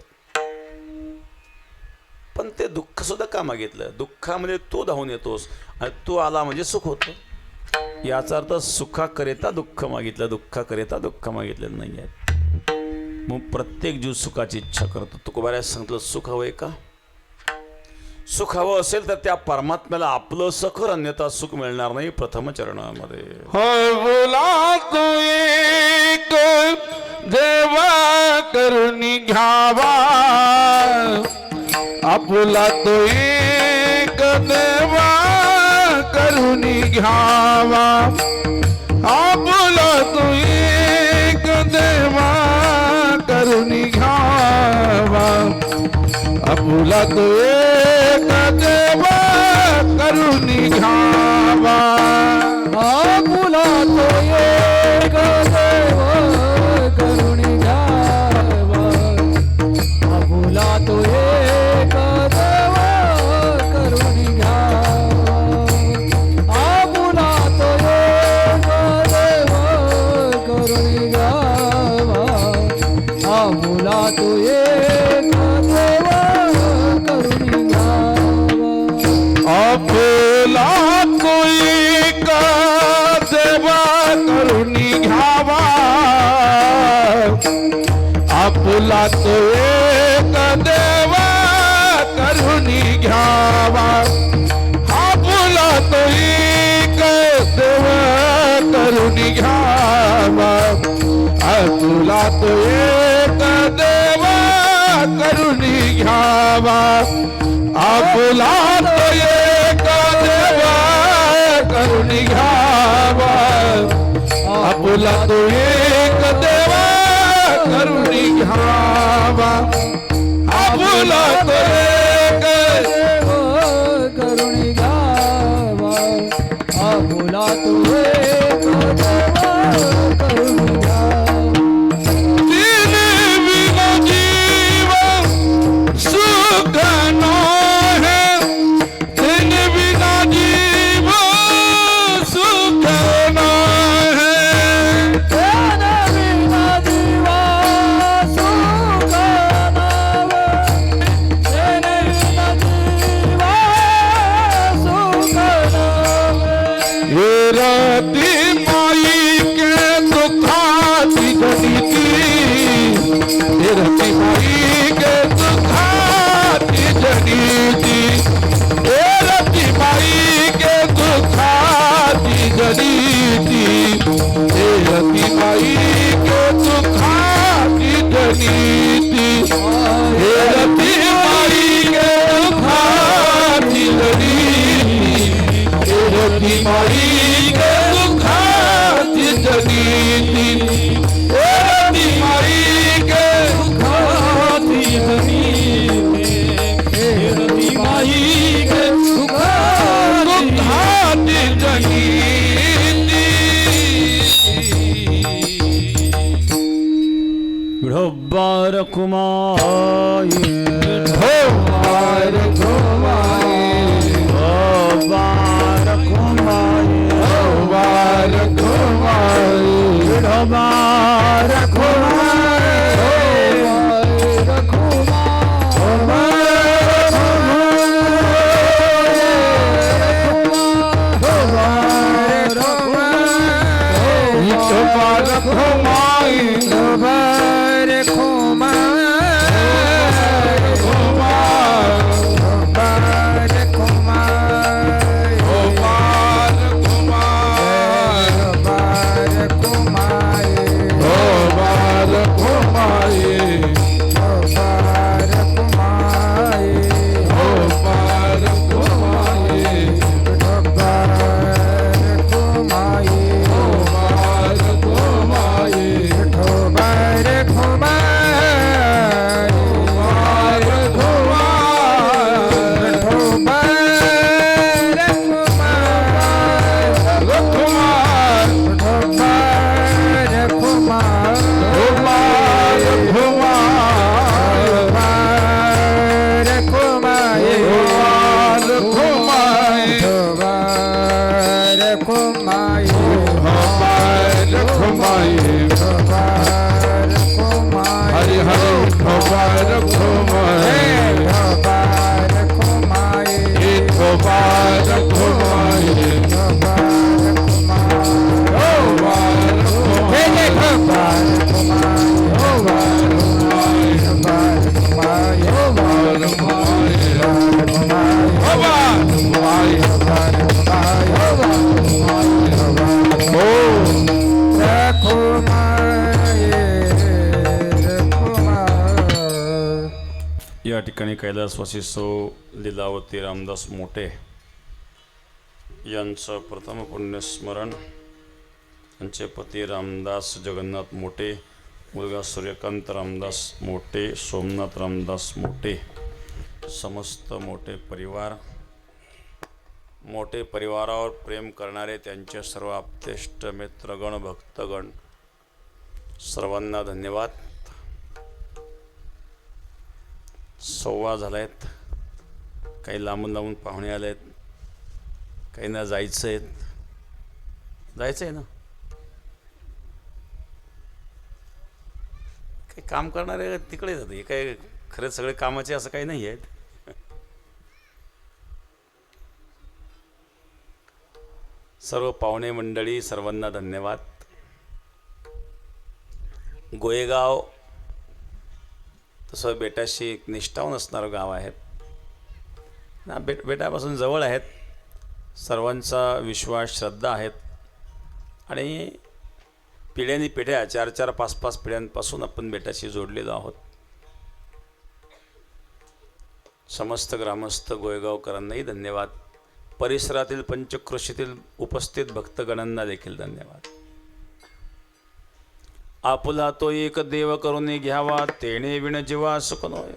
पण ते दुःख सुद्धा का मागितलं? दुःखामध्ये तू धावून येतोस आणि तू आला म्हणजे सुख होतं. याचा अर्थ सुखाकरिता दुःख मागितलं, दुःखाकरिता दुःख मागितलेलं नाही आहे. मग प्रत्येक जीव सुखाची इच्छा करतो. तुकोबाराया सांगितलं, सुख हवंय का? सुख हवं असेल तर त्या परमात्म्याला आपलं सखर, अन्यथा सुख मिळणार नाही. प्रथम चरणामध्ये बोला तू एक देवा करुणी घ्यावा, आपुला तो एक देवा करुणी घ्यावा, आपुला तो एक देवा करुणी घ्यावा, आपुला तो एक देवा करुणी घ्यावा, आपुला तो एक देव करुणी घ्यावा, आपुला तो एक देव करुणी घ्यावा, आपुला तो एक देव करुणी घ्यावा, आपुला तो एक देव करुणी घ्यावा, आपुला कोई का देवा करुणी घ्यावा, आपुला तो एक देवा करुणी घ्यावा, आपुला तो एक देवा करुणी घ्यावा, आपुला तो एक देवा करुणी घ्यावा, आपुला तो एक देवा करुणी घ्यावा, आपुला तो एक देवा करुणी घ्यावा, आपुला तो एक देव करुणी घ्यावा, आपुला तो एक देव करुणी घ्यावा, तीन बिना जीवन सुख नाही, तीन बिना जीवन सुख नाही, तेने बिना जीवा सुख नावे, तेने बिना जीवा सुख नावे, ये राती माई के दुखाती जनीती, ये राती माई के दुखाती जनीती, ये राती माई के दुखाती जनीती, ये राती माई के दुखाती जनीती, ये राती माई के दुखाती जनीती, ये राती माई के दुखाती जनीती, ये राती माई के दुखाती जनीती, ये राती माई के दुखाती जनीती. विठोबार कुमार हो वार घुमाए, विठोबार कुमार हो वार घुमाए, रखुमाई भवार घुमाई भवार रखुमाई हरि हरि भवार घुमाई भवार रखुमाई भवार घुमाई या ठिकाणी कैलासवासी सौ लीलावती रामदास मोटे यांचं प्रथम पुण्यस्मरण. यांचे पती रामदास जगन्नाथ मोटे, मुलगा सूर्यकांत रामदास मोटे, सोमनाथ रामदास मोटे, समस्त मोटे परिवार, मोटे परिवारावर प्रेम करणारे त्यांचे सर्व आप्तेष्ट मित्रगण भक्तगण सर्वांना धन्यवाद. संवाद झालायत, काही लांबून लांबून पाहुणे आले आहेत, काहींना जायचं आहे. जायचं आहे ना, काही काम करणारे तिकडे जाते. हे काय खरंच सगळे कामाचे असं काही नाही आहेत. सर्व पाहुणे मंडळी सर्वांना धन्यवाद. गोयेगाव तसं बेटाशी एक निष्ठावून असणारं गाव आहे ना. बेटापासून जवळ आहेत. सर्वांचा विश्वास श्रद्धा आहेत आणि पिढ्यानी पिढ्या 4-4, 5-5 पिढ्यांपासून आपण बेटाशी जोडलेलो आहोत. समस्त ग्रामस्थ गोयगावकरांनाही धन्यवाद. परिसरातील पंचक्रोशीतील उपस्थित भक्तगणांना देखील धन्यवाद. आपुला तो एक देव करून घ्यावा, तेणे विण जीवा सुख नोय.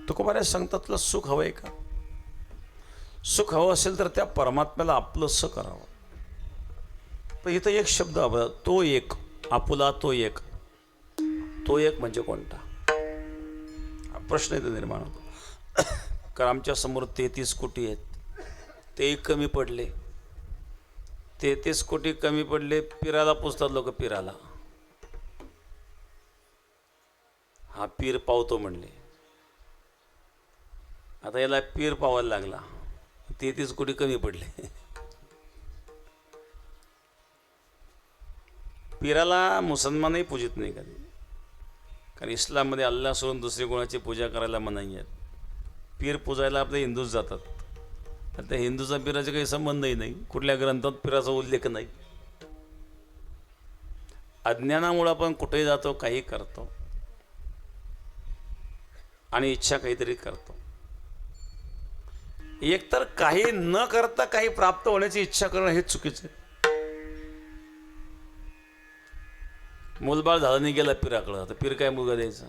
तुकोबाऱ्या सांगतातलं सुख हवंय का? सुख हवं असेल तर त्या परमात्म्याला आपलंसं करावं. पण इथं एक शब्द हवा, तो एक. आपुला तो एक. तो एक म्हणजे कोणता? हा प्रश्न इथं निर्माण होतो. कारण आमच्या समोर 33 कोटी आहेत, ते कमी पडले. 33 कोटी कमी पडले. पिराला पुजतात लोक. पिराला हा पीर पावतो म्हणले. आता याला पीर पावायला लागला. 33 कोटी कमी पडले. पीराला मुसलमानही पूजित नाही कधी, कारण इस्लाममध्ये अल्लाह सोडून दुसरी कोणाची पूजा करायला मनाई आहेत. पीर पूजायला आपले हिंदूच जातात. त्या हिंदूचा पीराचा काही संबंधही नाही. कुठल्या ग्रंथात पीराचा उल्लेख नाही. अज्ञानामुळे आपण कुठेही जातो, काही करतो आणि इच्छा काहीतरी करतो. एकतर काही न करता काही प्राप्त होण्याची इच्छा करणं हे चुकीचं आहे. मूलबाळ झालं नाही, गेला पिराकडं. तर पीर काय मुलगा द्यायचा?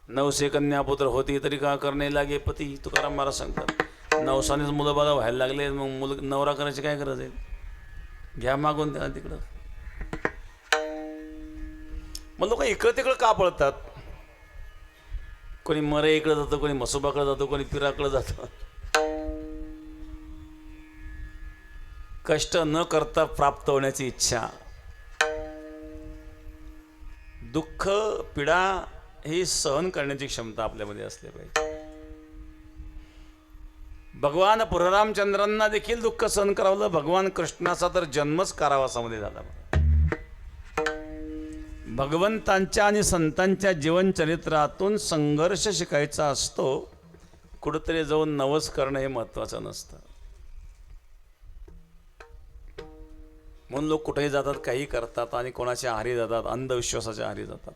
9 कन्यापुत्र होती तरी का करणे लागे पती, तुकाराम महाराज सांगतात. 9 मुलं बाळा व्हायला लागले, मग नवरा करायची काय गरज आहे? घ्या मागून त्याला तिकडं. मग लोक इकडं तिकडं का पळतात? कोणी मरे इकडे जातो, कोणी मसोबाकडे जातो, कोणी पिराकडे जातो. कष्ट न करता प्राप्त होण्याची इच्छा, दुःख पीडा ही सहन करण्याची क्षमता आपल्यामध्ये असली पाहिजे. भगवान पुररामचंद्रांना देखील दुःख सहन करावलं. भगवान कृष्णाचा तर जन्मच कारावासामध्ये झाला. भगवंतांच्या आणि संतांच्या जीवनचरित्रातून संघर्ष शिकायचा असतो. कुठंतरी जाऊन नवस करणं हे महत्त्वाचं नसतं. म्हणून लोक कुठेही जातात, काही करतात आणि कोणाच्या आहारी जातात, अंधविश्वासाच्या आहारी जातात.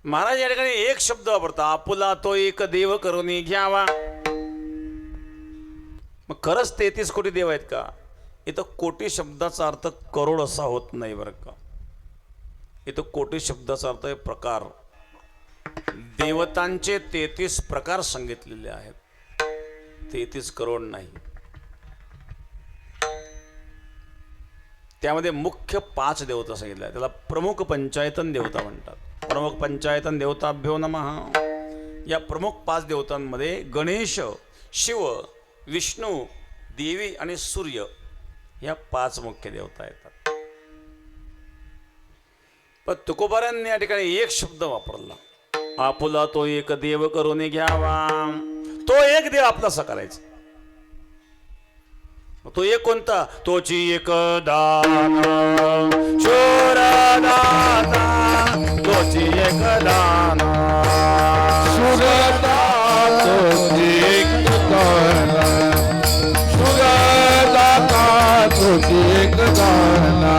महाराज या ठिकाणी एक शब्द वापरता, आपुला तो एक देव करून घ्यावा. मग खरंच 33 कोटी देव आहेत का? इथं कोटी शब्दाचा अर्थ करोड असा होत नाही बरं का. इथं कोटी शब्दाचा अर्थ आहे प्रकार. देवतांचे 33 प्रकार सांगितलेले आहेत, 33 करोड नाही. त्यामध्ये मुख्य 5 देवता सांगितल्या आहेत. त्याला प्रमुख पंचायतन देवता म्हणतात. प्रमुख पंचायतन देवताभ्यो नमः. या प्रमुख 5 देवतांमध्ये गणेश, शिव, विष्णू, देवी आणि सूर्य या 5 मुख्य देवता येतात. पण तुकोबारांनी या ठिकाणी एक शब्द वापरला, आपुला तो एक देव करून घ्यावा. तो एक देव आपलासा करायचा. तो एक कोणता? तोची एक दान शूर दाता, तोची एक दान सुरदा तुझी एक दाना, सुरदाता तुझी एक दाना.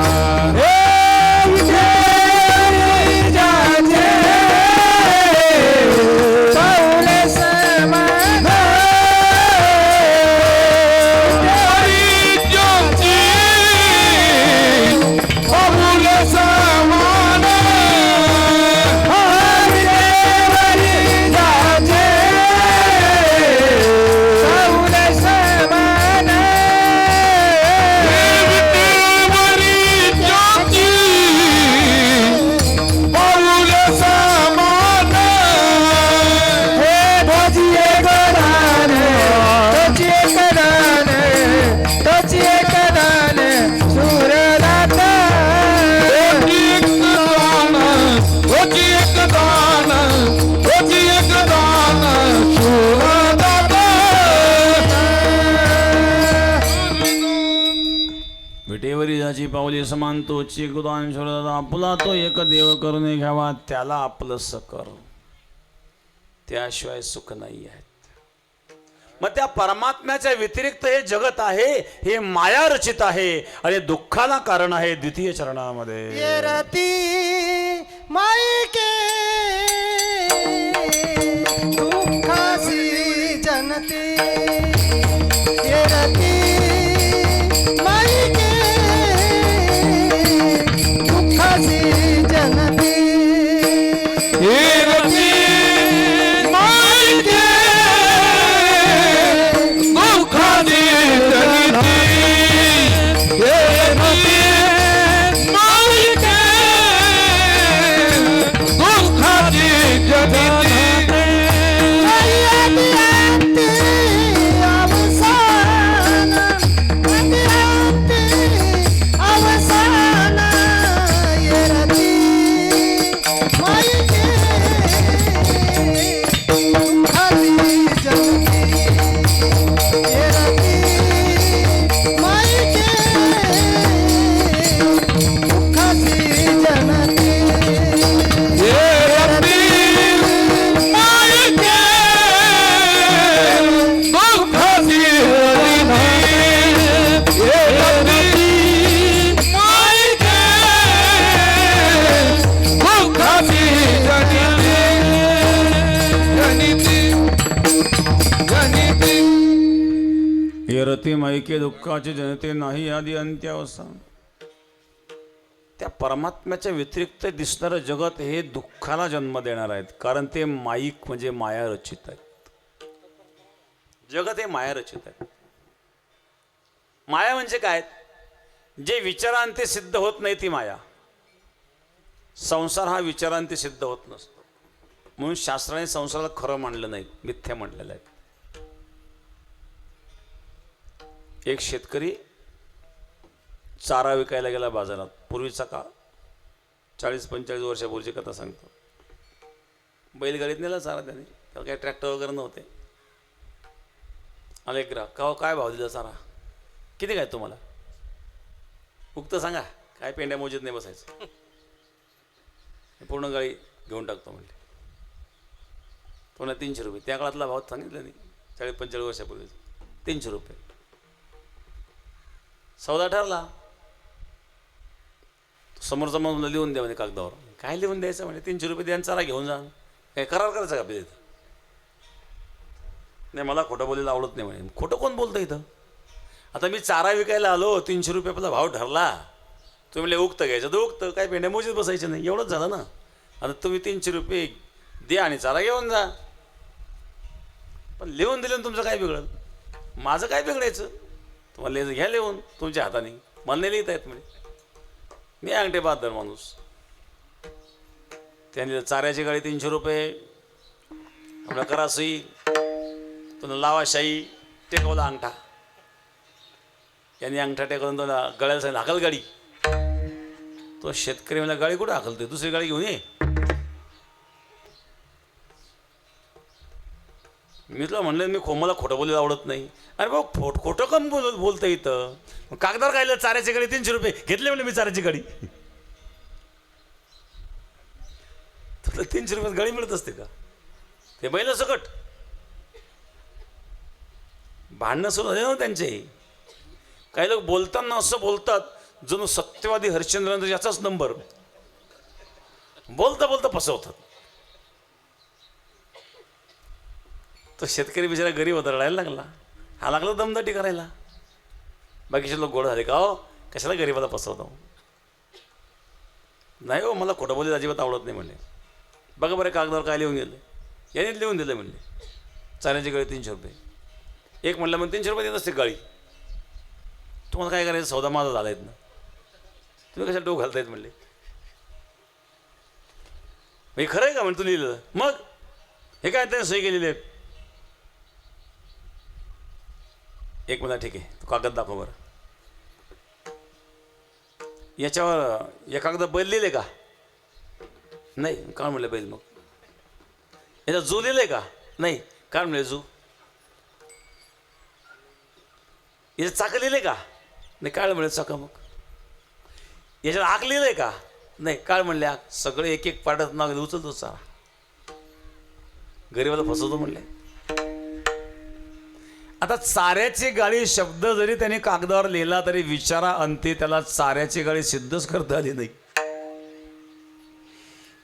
विटेवरी जाची पावली समान तोची गुदान शोधला, आपला तो एक देव करून घ्यावा, त्याला आपलंस कर, त्याशिवाय सुख नाही आहे. मग त्या परमात्म्याच्या व्यतिरिक्त हे जगत आहे, हे माया रचित आहे आणि दुःखाला कारण आहे. द्वितीय चरणामध्ये ये रती मायके दुःखासी जनते, ये रती मायके दुःखासी जनते. रती माईके दुःखाचे जनते नाही आदी अंत्यावसान. त्या परमात्म्याच्या व्यतिरिक्त दिसणारं जगत हे दुःखाला जन्म देणार आहेत, कारण ते माईक म्हणजे माया रचित आहेत. जगत हे माया रचित आहे. माया म्हणजे काय? जे विचारांती सिद्ध होत नाही ती माया. संसार हा विचारांती सिद्ध होत नसतो, म्हणून शास्त्राने संसाराला खरं मानलं नाही, मिथ्या म्हटलेलं आहे. एक शेतकरी चारा विकायला गेला बाजारात. पूर्वीचा काळ, 40-45 वर्षापूर्वीची कथा सांगतो. बैलगाडीत नेला चारा त्याने, त्याला काही ट्रॅक्टर वगैरे नव्हते. आले ग्राहक, का काय भाव दिला चारा, किती काय तुम्हाला, उक्त सांगा, काय पेंड्या मोजीत नाही बसायचं, पूर्ण गाडी घेऊन टाकतो म्हणले. पुन्हा 300 रुपये. त्या काळातला भाव सांगितला नाही, 40-45 वर्षापूर्वी 300 रुपये. सौदा ठरला. समोरचा माणूस लिहून द्या म्हणे कागदावर. काय लिहून द्यायचं म्हणे, 300 रुपये द्या, चारा घेऊन जा. काय करार करायचं का आपल्या इथं? नाही, मला खोटं बोलायला आवडत नाही म्हणे. खोटं कोण बोलतं इथं? आता मी चारा विकायला आलो, 300 रुपये आपला भाव ठरला, तुम्ही म्हणले उक्त घ्यायचं तर उक्त, काय पेंड्या मोजीत बसायचं नाही, एवढंच झालं ना. आता तुम्ही 300 रुपये द्या आणि चारा घेऊन जा. पण लिहून दिलं तुमचं काय बिघडलं? माझं काय बिघडायचं? तुम्हाला घ्या लिहून तुमच्या हाताने, मला नाही लिहिता येत म्हणे. मी अंगठे बहादर माणूस. त्याने चाऱ्याची गाडी 300 रुपये, आपला करा सही. तो लावा शाई टेकवला अंगठा, यांनी अंगठा टेकवून तो गळ्याला सांगितलं हाकल गाडी. तो शेतकरी मला गाडी कुठं हाकलतोय, दुसरी गाडी घेऊन ये. मी तुला म्हणलं मी मला खोटं बोलायला आवडत नाही. अरे भाऊ खोटं कम बोलतं इथं. कागदावर काय चाऱ्याची गाडी 300 रुपये घेतले म्हणजे मी चाऱ्याची गाडी. तुला 300 रुपयात गाडी मिळत असते का? ते बैल सकट भांडणं सुरू झाले ना त्यांचे. काही लोक बोलताना असं बोलतात जणू सत्यवादी हरिश्चंद्रांचा याचाच नंबर. बोलता बोलता फसवतात. तो शेतकरी बिचारा गरीब होता, रडायला लागला. हा लागला दमदाटी करायला. बाकीचे लोक गोड झाले का हो कशाला गरीबाला फसवतो. नाही हो मला खोटं बोलायला अजिबात आवडत नाही म्हणले. बघा बरं कागदावर काय लिहून गेलं. याने लिहून दिलं म्हणले चाऱ्याची गाडी 300 रुपये. एक म्हणलं मग 300 रुपये देत असते गाडी. तुम्हाला काय करायचं सौदा माझा झाला आहेत ना, तुम्ही कशाला डोक घालतायत म्हणले. हे खरं आहे का म्हणतो लिहिलं. मग हे काय त्याने सही केलेली आहे. एक म्हणा ठीक आहे तो कागद दाखव बरं. याच्यावर या कागद बैल लिहिले का? नाही. काय म्हणलं बैल. मग याच्यात जू लिहिलंय का? नाही. काय म्हणले जू. याच्यात चाकं लिहिले का? नाही. काय म्हणले चाकं. मग याच्यात आग लिहिलंय का? नाही. काय म्हणले आग. सगळे एक एक पाड्यात नाव उचलतो सारा. गरीबाला फसवतो म्हणले. आता चाऱ्याची गाडी शब्द जरी त्याने कागदावर लिहिला तरी विचारा अंती त्याला चाऱ्याची गाडी सिद्धच करता आली नाही.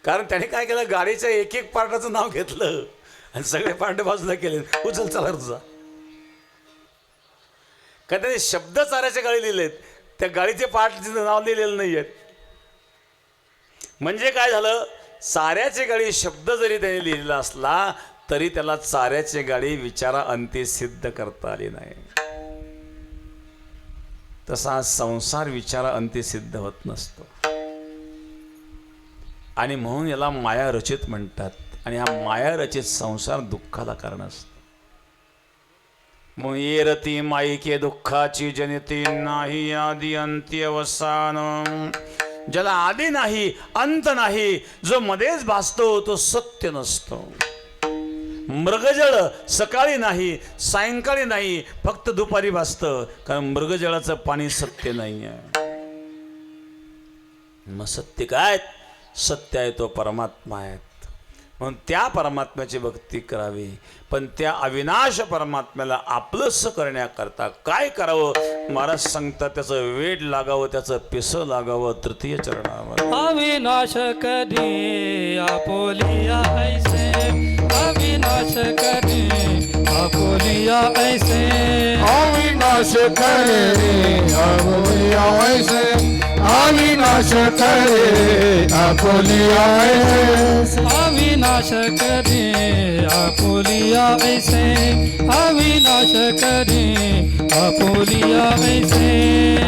कारण त्याने काय केलं गाडीच्या एक एक पार्टाचं नाव घेतलं आणि सगळे पार्ट बाजूला केले. उचल चला तुझा. कारण त्याने शब्द चाऱ्याच्या गाडी लिहिलेत, त्या गाडीचे पार्टचं नाव लिहिलेलं नाही आहेत. म्हणजे काय झालं चाऱ्याची गाडी शब्द जरी त्याने लिहिलेला असला तरी त्याला चाऱ्याची गाडी विचारा अंती सिद्ध करता आली नाही. तसा संसार विचारा अंती सिद्ध होत नसतो. आणि म्हणून याला माया रचित म्हणतात. आणि हा माया रचित संसार दुःखाला कारण असतो. मग ये रती माईके दुःखाची जनिती नाही आदी अंती अवसान. ज्याला आदी नाही अंत नाही, जो मध्येच भासतो तो सत्य नसतो. मृगजळ सकाळी नाही सायंकाळी नाही फक्त दुपारी भासतं. कारण मृगजळाचं पाणी सत्य नाही आहे. मग सत्य काय? सत्य आहे तो परमात्मा आहे. म्हणून त्या परमात्म्याची भक्ती करावी. पण त्या अविनाश परमात्म्याला आपलंसं करण्याकरता काय करावं महाराज सांगतात. त्याचं वेड लागावं, त्याचं पिसं लागावं. तृतीय चरणावर अविनाश कधी आपोलिया ऐसे. अविनाश कधी आपोलिया ऐसे. अविनाश करे आपोलिया ऐसे. अविनाश करे आपोलिया ऐसे. अविनाश कधी आपोलिया ऐसे. अविनाश कधी आपोलिया ऐसे.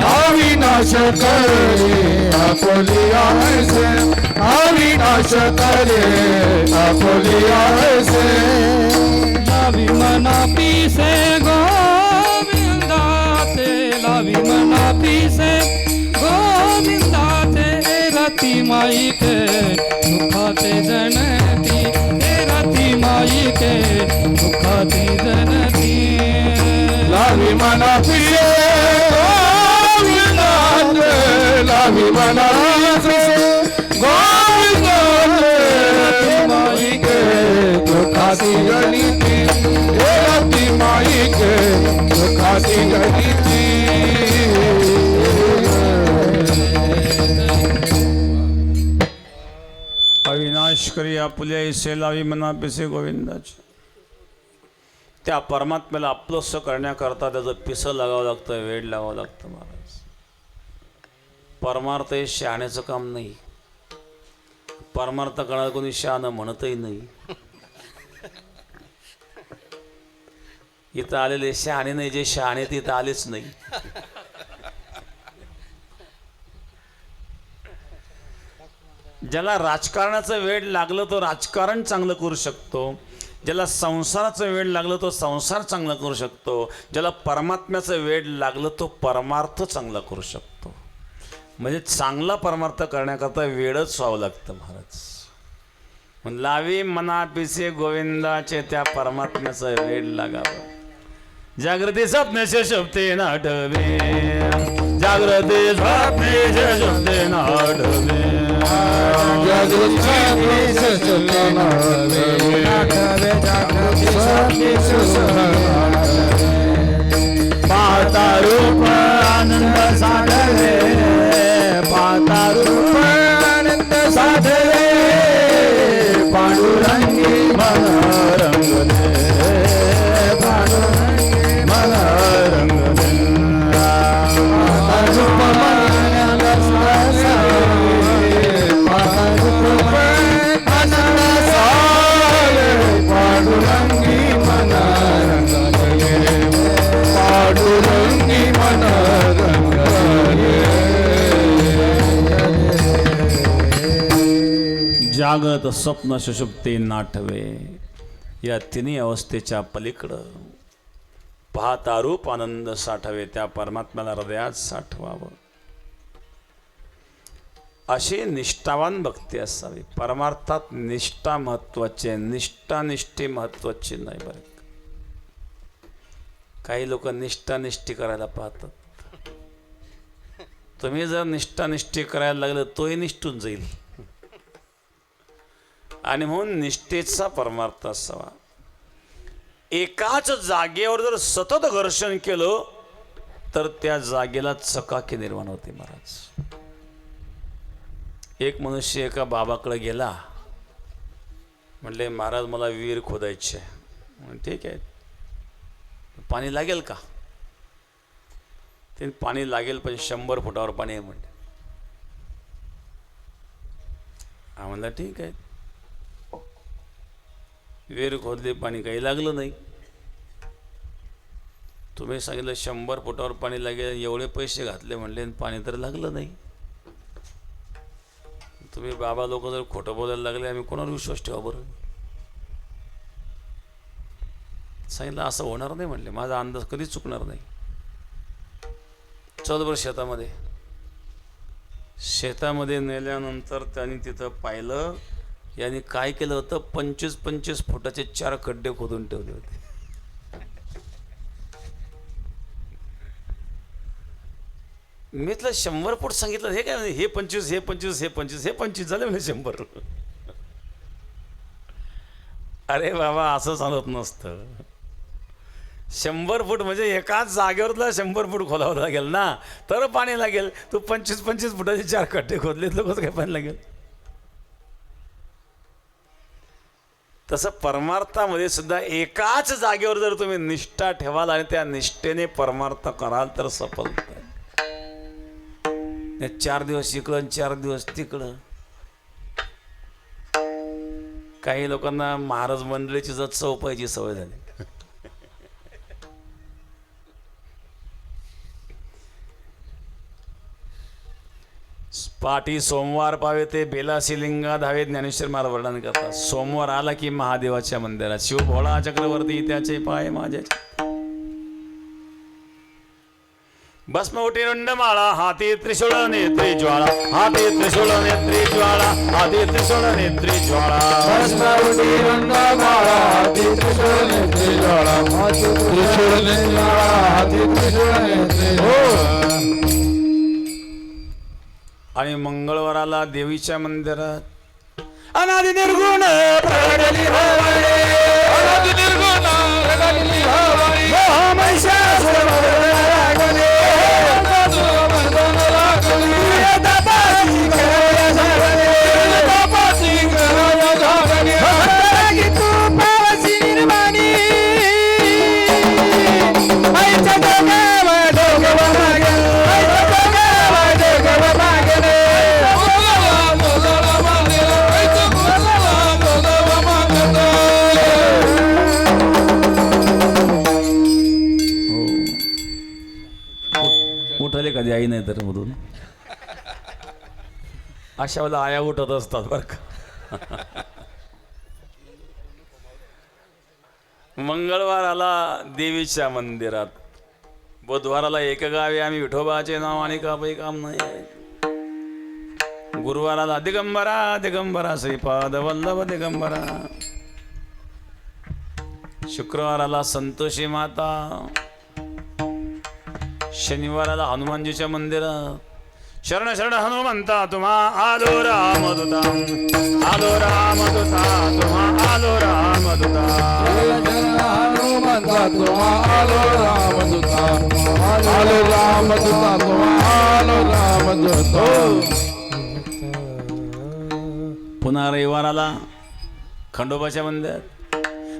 अविनाश करे आपोलिया ऐसे. अविनाश करे आपोलिया ऐसे. लावी मना पीसे गोविंदा ते. लावी मना पीसे गोविंदा ते. रती माई के दुखाते जनती. रती माई के दुखाते जनती. लावी मना पिये गोविंदात. लावी मना पिये गोविंदात. माई के दुखाती गणिती. रती माई के दुखाती गणिती. अविनाश करी आपुल्या ऐसे लावी मना पिसे गोविंदाची. त्या परमात्म्याला आपलंसं करण्याकरता त्याचं पिसं लागावं लागतं, वेड लागावं लागतं महाराज. परमार्थ हे शहाण्याचं काम नाही. परमार्थ करणारा कोणी शहाणं म्हणतही नाही. इथं आलेले शहाणे नाही, जे शहाणे ते इथं आलेच नाही. ज्याला राजकारणाचं वेड लागलं तो राजकारण चांगलं करू शकतो. ज्याला संसाराचं वेड लागलं तो संसार चांगला करू शकतो, ज्याला परमात्म्याचं वेड लागलं तो परमार्थ चांगला करू शकतो. म्हणजे चांगला परमार्थ करण्याकरता वेडच व्हावं लागतं महाराज. लावी मना पिसे गोविंदाचे त्या परमात्म्याचं वेड लागावं. जागृती स्वप्नेचे शब्दे नाटवे, जागृती स्वप्नेचे शब्दे नाटवे, जागृती स्वप्नेचे पाहता रूप आनंद साधवे, पाहता रूप आनंद साधवे, पांडुरंगी मन रंगले, पांडुरंगी मन रंगले, पाहता रूप आनंद साधवे, पाहता रूप आनंद साधवे, पांडुरंगी मन रंगले, पांडुरंगी मन रंगले. जागत स्वप्न सुषुप्ती नाटवे, या तिन्ही अवस्थेच्या पलीकडं पाहता रूप आनंद साठवे, त्या परमात्म्याला हृदयात साठवावं. अशी निष्ठावान भक्ती असावी. परमार्थात निष्ठा महत्वाची आहे, निष्ठानिष्ठी महत्वाची नाही. बरं, काही लोक निष्ठानिष्ठी करायला पाहतात. तुम्ही जर निष्ठानिष्ठी करायला लागलं तोही निष्ठून जाईल. आणि म्हणून निष्ठेचा परमार्थ असावा. एकाच जागेवर जर सतत घर्षण केलं तर त्या जागेला चकाकी निर्माण होते महाराज. एक मनुष्य एका बाबाकडे गेला, म्हणले महाराज मला विहीर खोदायची आहे. ठीक आहे, पाणी लागेल का? ते पाणी लागेल पण 100 फुटावर पाणी आहे म्हणले. हा म्हणला ठीक आहे. विहीर खोदली, पाणी काही लागलं नाही. तुम्ही सांगितलं 100 फुटावर पाणी लागेल, एवढे पैसे घातले म्हणले पाणी तर लागलं नाही. तुम्ही बाबा लोक जर खोटं बोलायला लागले आम्ही कोणावर विश्वास ठेवा बरं? सांगितलं असं होणार नाही म्हणले, माझा अंदाज कधीच चुकणार नाही. चल बरं शेतामध्ये. शेतामध्ये नेल्यानंतर त्यांनी तिथं पाहिलं, यांनी काय केलं होतं, 25-25 फुटाचे 4 खड्डे खोदून ठेवले होते. मी तुला 100 फूट सांगितलं, हे काय हे 25, हे 25, हे 25, हे 25 झाले म्हणजे 100. अरे बाबा असं चालत नसतं. 100 फूट म्हणजे एकाच जागेवर तुला 100 फूट खोलावं लागेल ना, तर पाणी लागेल. तू 25-25 फुटाचे 4 खड्डे खोदले तर कसं काय पाणी लागेल? तसं परमार्थामध्ये सुद्धा एकाच जागेवर जर तुम्ही निष्ठा ठेवाल आणि त्या निष्ठेने परमार्थ कराल तर सफल. 4 दिवस इकडं 4 दिवस तिकडं. काही लोकांना महाराज मंडळीची जत चौपायची सवय झाली. पाठी सोमवार पावे ते बेलासी लिंगा धावे, ज्ञानेश्वर महाराज वर्णन करतात. सोमवार आला की महादेवाच्या मंदिरात शिव भोळा चक्रवर्ती त्याचे पाय माझ्या. भस्म उठी रुंडमाळा, हाती त्रिशूळ नेत्री ज्वाळा, हाती त्रिशूळ नेत्री ज्वाळा, हाती त्रिशूळ नेत्री ज्वाळा. भस्म उठी रुंडमाळा, हाती त्रिशूळ नेत्री ज्वाळा, हाती त्रिशूळ नेत्री ज्वाळा, हाती त्रिशूळ नेत्री ज्वाळा. आणि मंगळवाराला देवीच्या मंदिरात अनादि निर्गुण प्रगटली भवानी, अनादि निर्गुण प्रगटली भवानी, महिषासुर मर्दन लागली, तपासी कराया झाली, तपासी कराया झाली, लागी तू पावसी निर्माणी, आईच्या डोक्यावर डोकं मागेल, आईच्या डोक्यावर डोकं मागेल. उठले कधी आई नाही तर मधून अशा वेळेला आया उठत असतात बरं का. मंगळवाराला देवीच्या मंदिरात, बुधवाराला एक गावी आम्ही विठोबाचे नाव आणि काही काम नाही. गुरुवाराला दिगंबरा दिगंबरा श्रीपाद वल्लभ दिगंबरा. शुक्रवाराला संतोषी माता. शनिवाराला हनुमानजीच्या मंदिरात. शरण शरण हनुमंता तुम्हा आलो रामदूता, आलो रामदूता तुम्हा आलो रामदूता. हनुमंता तुम्हा आलो रामदूता, आलो रामदूता तुम्हा आलो रामदूता. पुन्हा रविवाराला खंडोबाच्या मंदिरात.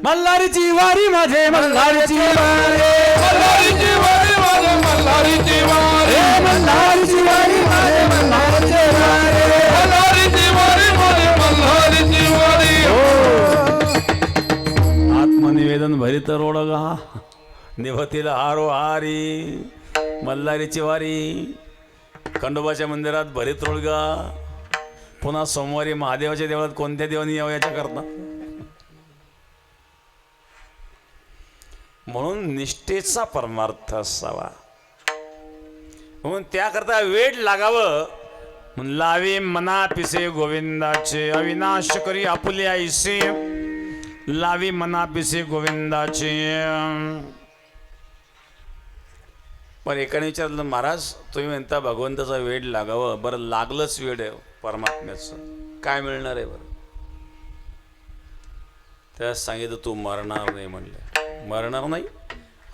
मल्हारीची वारी माझे मल्हारीची वारी, मल्हारीची वारी माझे मल्हारीची वारी, मल्हारीची वारी माझे मल्हारीची वारी, मल्हारीची वारी माझे मल्हारीची वारी. आत्मनिवेदन भरित रोडगा निभतील हारो हारी. मल्हारीची वारी. खंडोबाच्या मंदिरात भरित रोडगा. पुन्हा सोमवारी महादेवाच्या देवळात कोणत्या देवानी यावं याच्या करता. म्हणून निष्ठेचा परमार्थ असावा. म्हणून त्याकरता वेळ लागावं. लावे मना पिसे गोविंदाचे, अविनाश करी आपुले आईसे. लावी मना पिसे गोविंदाचे. पण एकाने विचारलं, महाराज तुम्ही म्हणता भगवंताचा वेळ लागावं. बरं लागलंच वेळ आहे परमात्म्याचं, काय मिळणार आहे बरं. त्याला सांगितलं तू मरणार नाही म्हणले. मरणार नाही.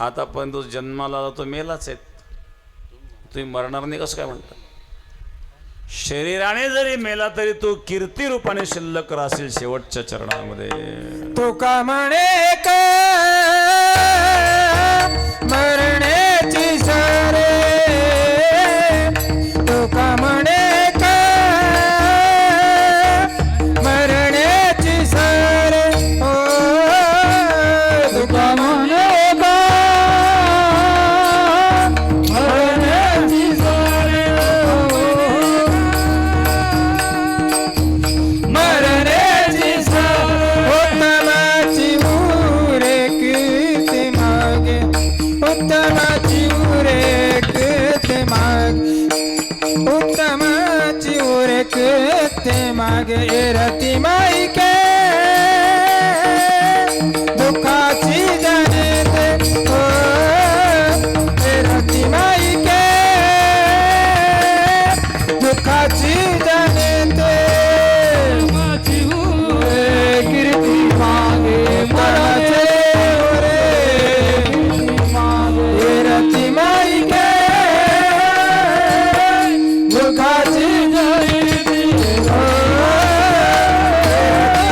आतापर्यंत तो जन्माला आला तो मेलाच आहेत. तुम्ही मरणार नाही कसं काय म्हणता. शरीराने जरी मेला तरी तो कीर्ती रूपाने शिल्लक राहील शेवटच्या चरणामध्ये. तो का म्हणे का मरण्याची सारे, तो का म्हणे का मरण्याची सारे. ओ तो का म्हणे का मरण्याची सारे, मरण्याची सारे. उत्तमाची उरे कीर्ती मागे, उत्तमाची उरे कीर्ती मागे, उत्तमाची उरे कीर्ती मागे. रती माई के दुःखाची जाणते, ओ रती माई के दुःखाची जाणते. कीर्ती मागे मराचे रे रती माई के दुःखाची जाणते,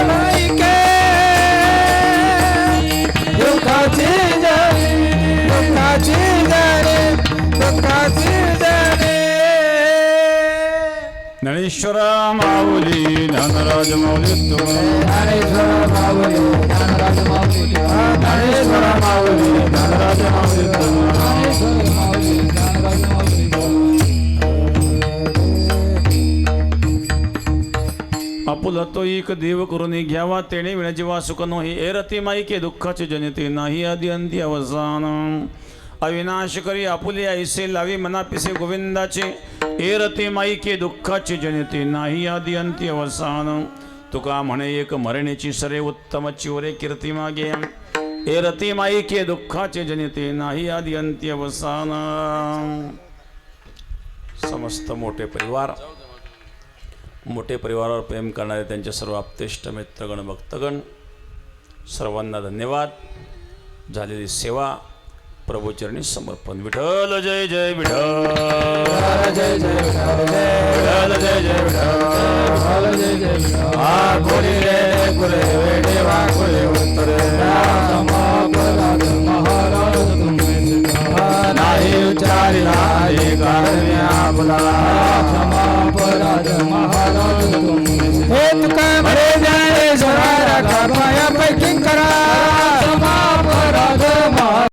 माई के दुःखाची जाणे, दुःखाची जाणे, दुःखाची जाणे. ज्ञानेश्वर माऊली धनराज माऊली ज्ञानेश्वर माऊली ज्ञानराज माऊली, ज्ञानेश्वर माऊली ज्ञानराज माऊली, ज्ञानेश्वर माऊली ज्ञानराज माऊली. आपुला तो एक देव करून घ्यावा तेणे विना जीवा सुख नोही. ए रती माई के दुःखाचे जनिते नाही आदि अंती अवसान. अविनाश करी आपुले ऐसे लावी मना पिसे गोविंदाचे. ए रती माई के दुःखाचे जनिते नाही आदि अंती अवसान. तुका म्हणे एक मरण्याची सरे, उत्तम चिवरे कीर्ती मागे. ए रती माई के दुःखाचे जनिते नाही आदि अंती अवसान. समस्त मोठे परिवार, मोठे परिवारावर प्रेम करणारे त्यांचे सर्व आप्तेष्ट मित्रगण भक्तगण सर्वांना धन्यवाद. झालेली सेवा प्रभुचरणी समर्पण. विठ्ठल जय जय विठ्ठल, जय जय विठ्ठल, विठ्ठल जय जय विठ्ठल. जय जय विठ्ठल. आ कोरी रे कुरे वेडे वा कुरे उत्तरे. समापराध महाराज तुम्ही नाही उच्चारिला कारण आपला. समापराध महाराज तुम्ही. हे तुका म्हणे ज्ञानेश्वरा पायापैकी